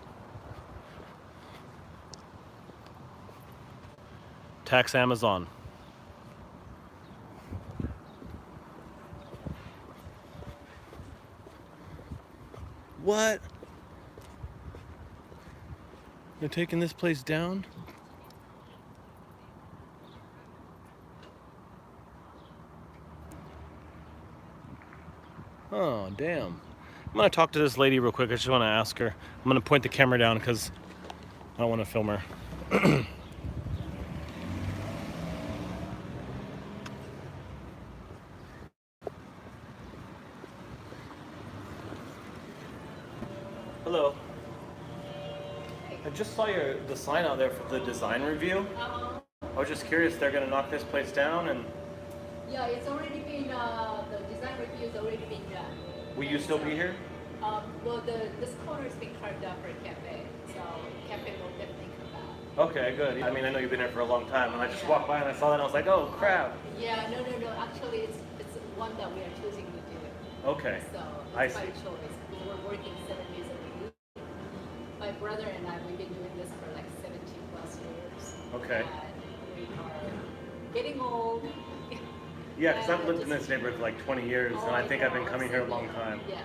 Tax Amazon. What? They're taking this place down? Oh, damn. I'm gonna talk to this lady real quick. I just want to ask her. I'm gonna point the camera down because I don't want to film her. Hello. I just saw the sign out there for the design review. I was just curious, they're gonna knock this place down, and yeah, it's already been, the design review has already been done. will you still be here? Well, this corner has been carved out for a cafe, so cafe will definitely come back. Okay, good. I mean, I know you've been here for a long time, and I just walked by and I saw that and I was like, oh crap. Yeah, no. Actually, it's one that we are choosing to do. Okay. So I it's by see. choice. We're working 7 days a week. My brother and I, we've been doing this for like 17 plus years. Okay. And we are getting old. Yeah, because I've lived in this neighborhood for like 20 years, and I think I've been coming here a long time. Yes.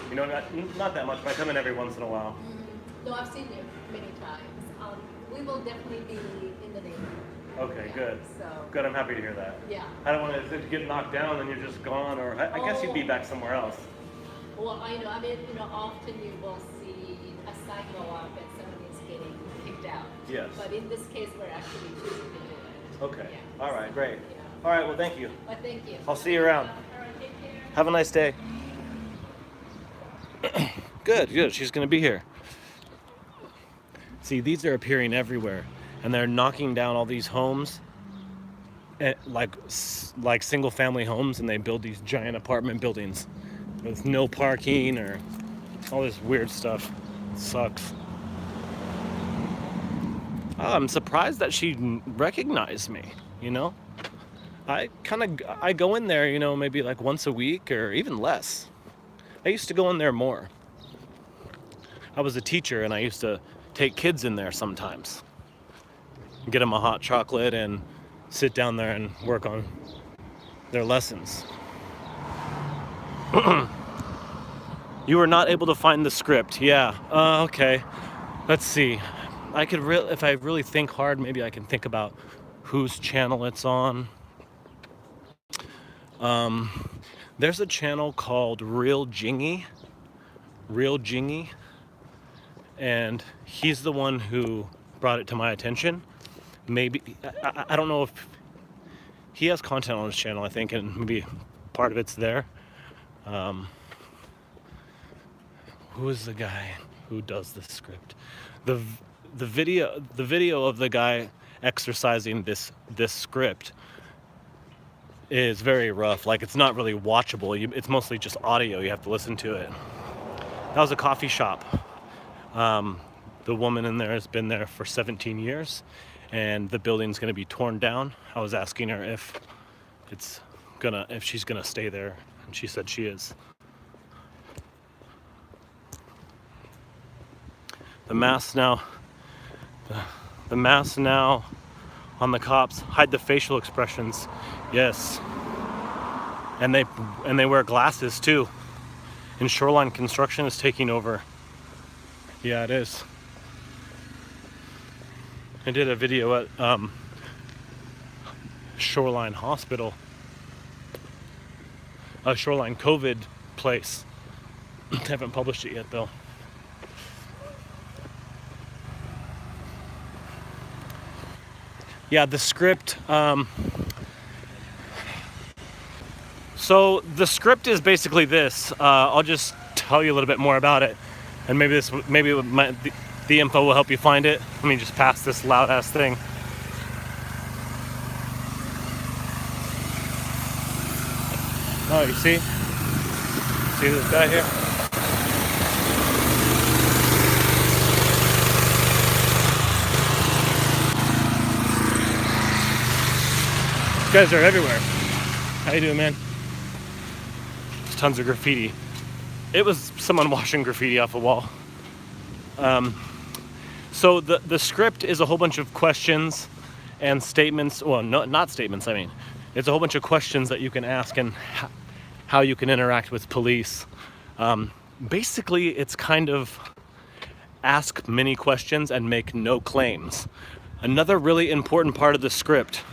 You know, not that much, but I come in every once in a while. No, I've seen you many times. We will definitely be in the neighborhood. Okay, Yeah, good. So. Good, I'm happy to hear that. Yeah. I don't want to get knocked down and you're just gone, or I guess you'd be back somewhere else. Well, I mean, often you will see a sign go up and someone is getting kicked out. Yes. But in this case, we're actually choosing to do it. Okay. Yeah. All right, great. Yeah. All right, well, thank you. But thank you. I'll see you around. All right, take care. Have a nice day. Good. She's going to be here. See, these are appearing everywhere, and they're knocking down all these homes, like single-family homes, and they build these giant apartment buildings with no parking or all this weird stuff. It sucks. I'm surprised that she recognized me, you know? I go in there, maybe like once a week or even less. I used to go in there more. I was a teacher and I used to take kids in there sometimes. Get them a hot chocolate and sit down there and work on their lessons. You were not able to find the script. Yeah. Okay. Let's see. If I really think hard, maybe I can think about whose channel it's on. There's a channel called Real Jingy, and he's the one who brought it to my attention. Maybe I don't know if he has content on his channel, I think, and maybe part of it's there. Who is the guy who does the script? The video of the guy exercising this script is very rough. Like, it's not really watchable. It's mostly just audio. You have to listen to it. That was a coffee shop. The woman in there has been there for 17 years, and the building's going to be torn down. I was asking her if she's gonna stay there, and she said she is. The masks now on the cops hide the facial expressions. Yes. And they wear glasses too. And shoreline construction is taking over. Yeah, it is. I did a video at Shoreline Hospital, a Shoreline COVID place. I haven't published it yet though. Yeah, the script. So the script is basically this. I'll just tell you a little bit more about it, and maybe the info will help you find it. Let me just pass this loud ass thing. Oh, you see? See this guy here? These guys are everywhere. How you doing, man? There's tons of graffiti. It was someone washing graffiti off a wall. So the script is a whole bunch of questions and statements. Well, no, not statements, I mean. It's a whole bunch of questions that you can ask and how you can interact with police. Basically, it's kind of ask many questions and make no claims. Another really important part of the script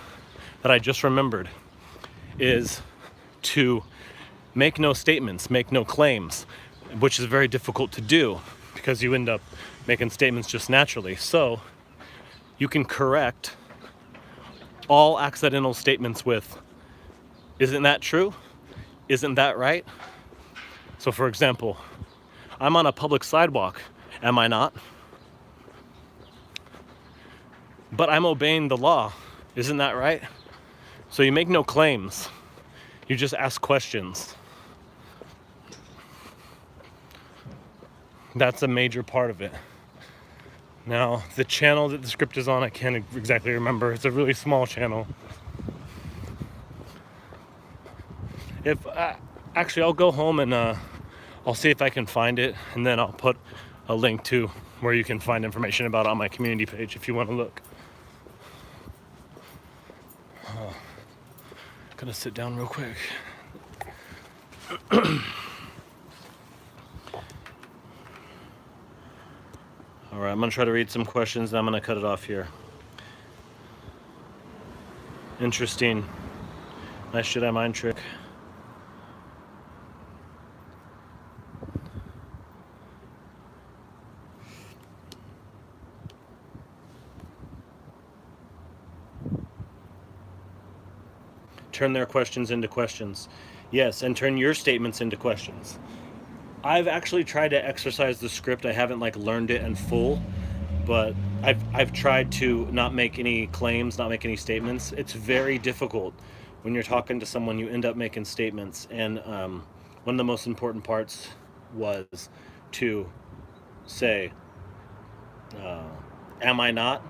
that I just remembered is to make no statements, make no claims, which is very difficult to do because you end up making statements just naturally. So you can correct all accidental statements with, isn't that true? Isn't that right? So for example, I'm on a public sidewalk, am I not? But I'm obeying the law, isn't that right? So you make no claims, you just ask questions. That's a major part of it. Now, the channel that the script is on, I can't exactly remember. It's a really small channel. Actually, I'll go home and I'll see if I can find it, and then I'll put a link to where you can find information about it on my community page if you want to look. Gonna sit down real quick. All right, I'm gonna try to read some questions and I'm gonna cut it off here. Interesting. Nice Jedi mind trick. Turn their questions into questions. Yes, and turn your statements into questions. I've actually tried to exercise the script. I haven't learned it in full, but I've tried to not make any claims, not make any statements. It's very difficult when you're talking to someone. You end up making statements, and one of the most important parts was to say, "Am I not?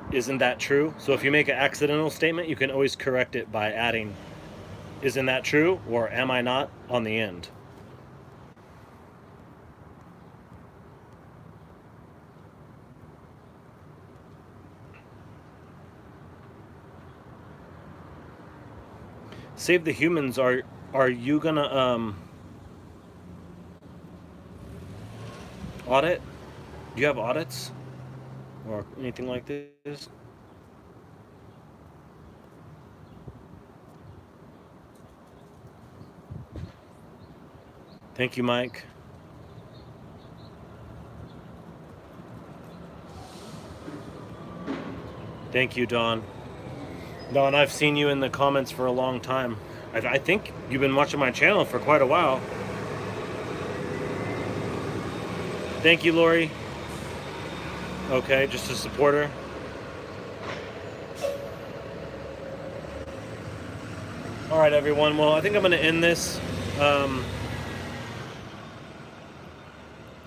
Isn't that true?" So if you make an accidental statement, you can always correct it by adding, "Isn't that true?" or "Am I not?" on the end. Save the Humans, are you gonna audit? Do you have audits or anything like this? Thank you, Mike. Thank you, Dawn. Dawn, I've seen you in the comments for a long time. I think you've been watching my channel for quite a while. Thank you, Lori. Okay, just a supporter. All right, everyone. Well, I think I'm going to end this.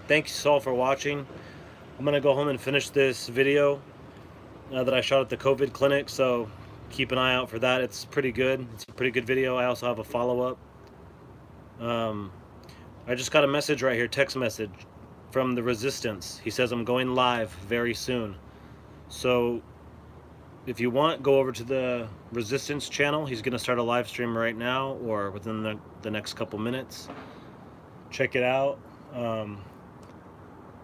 Thanks all for watching. I'm going to go home and finish this video that I shot at the COVID clinic, so keep an eye out for that. It's pretty good. It's a pretty good video. I also have a follow-up. I just got a message right here, text message from the Resistance. He says I'm going live very soon. So if you want, go over to the Resistance channel. He's going to start a live stream right now or within the next couple minutes. Check it out.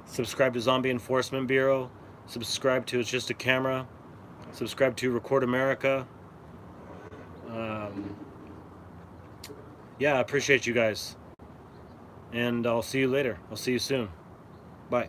Subscribe to Zombie Enforcement Bureau. Subscribe to It's Just a Camera. Subscribe to Record America. Yeah, I appreciate you guys. And I'll see you later. I'll see you soon. Bye.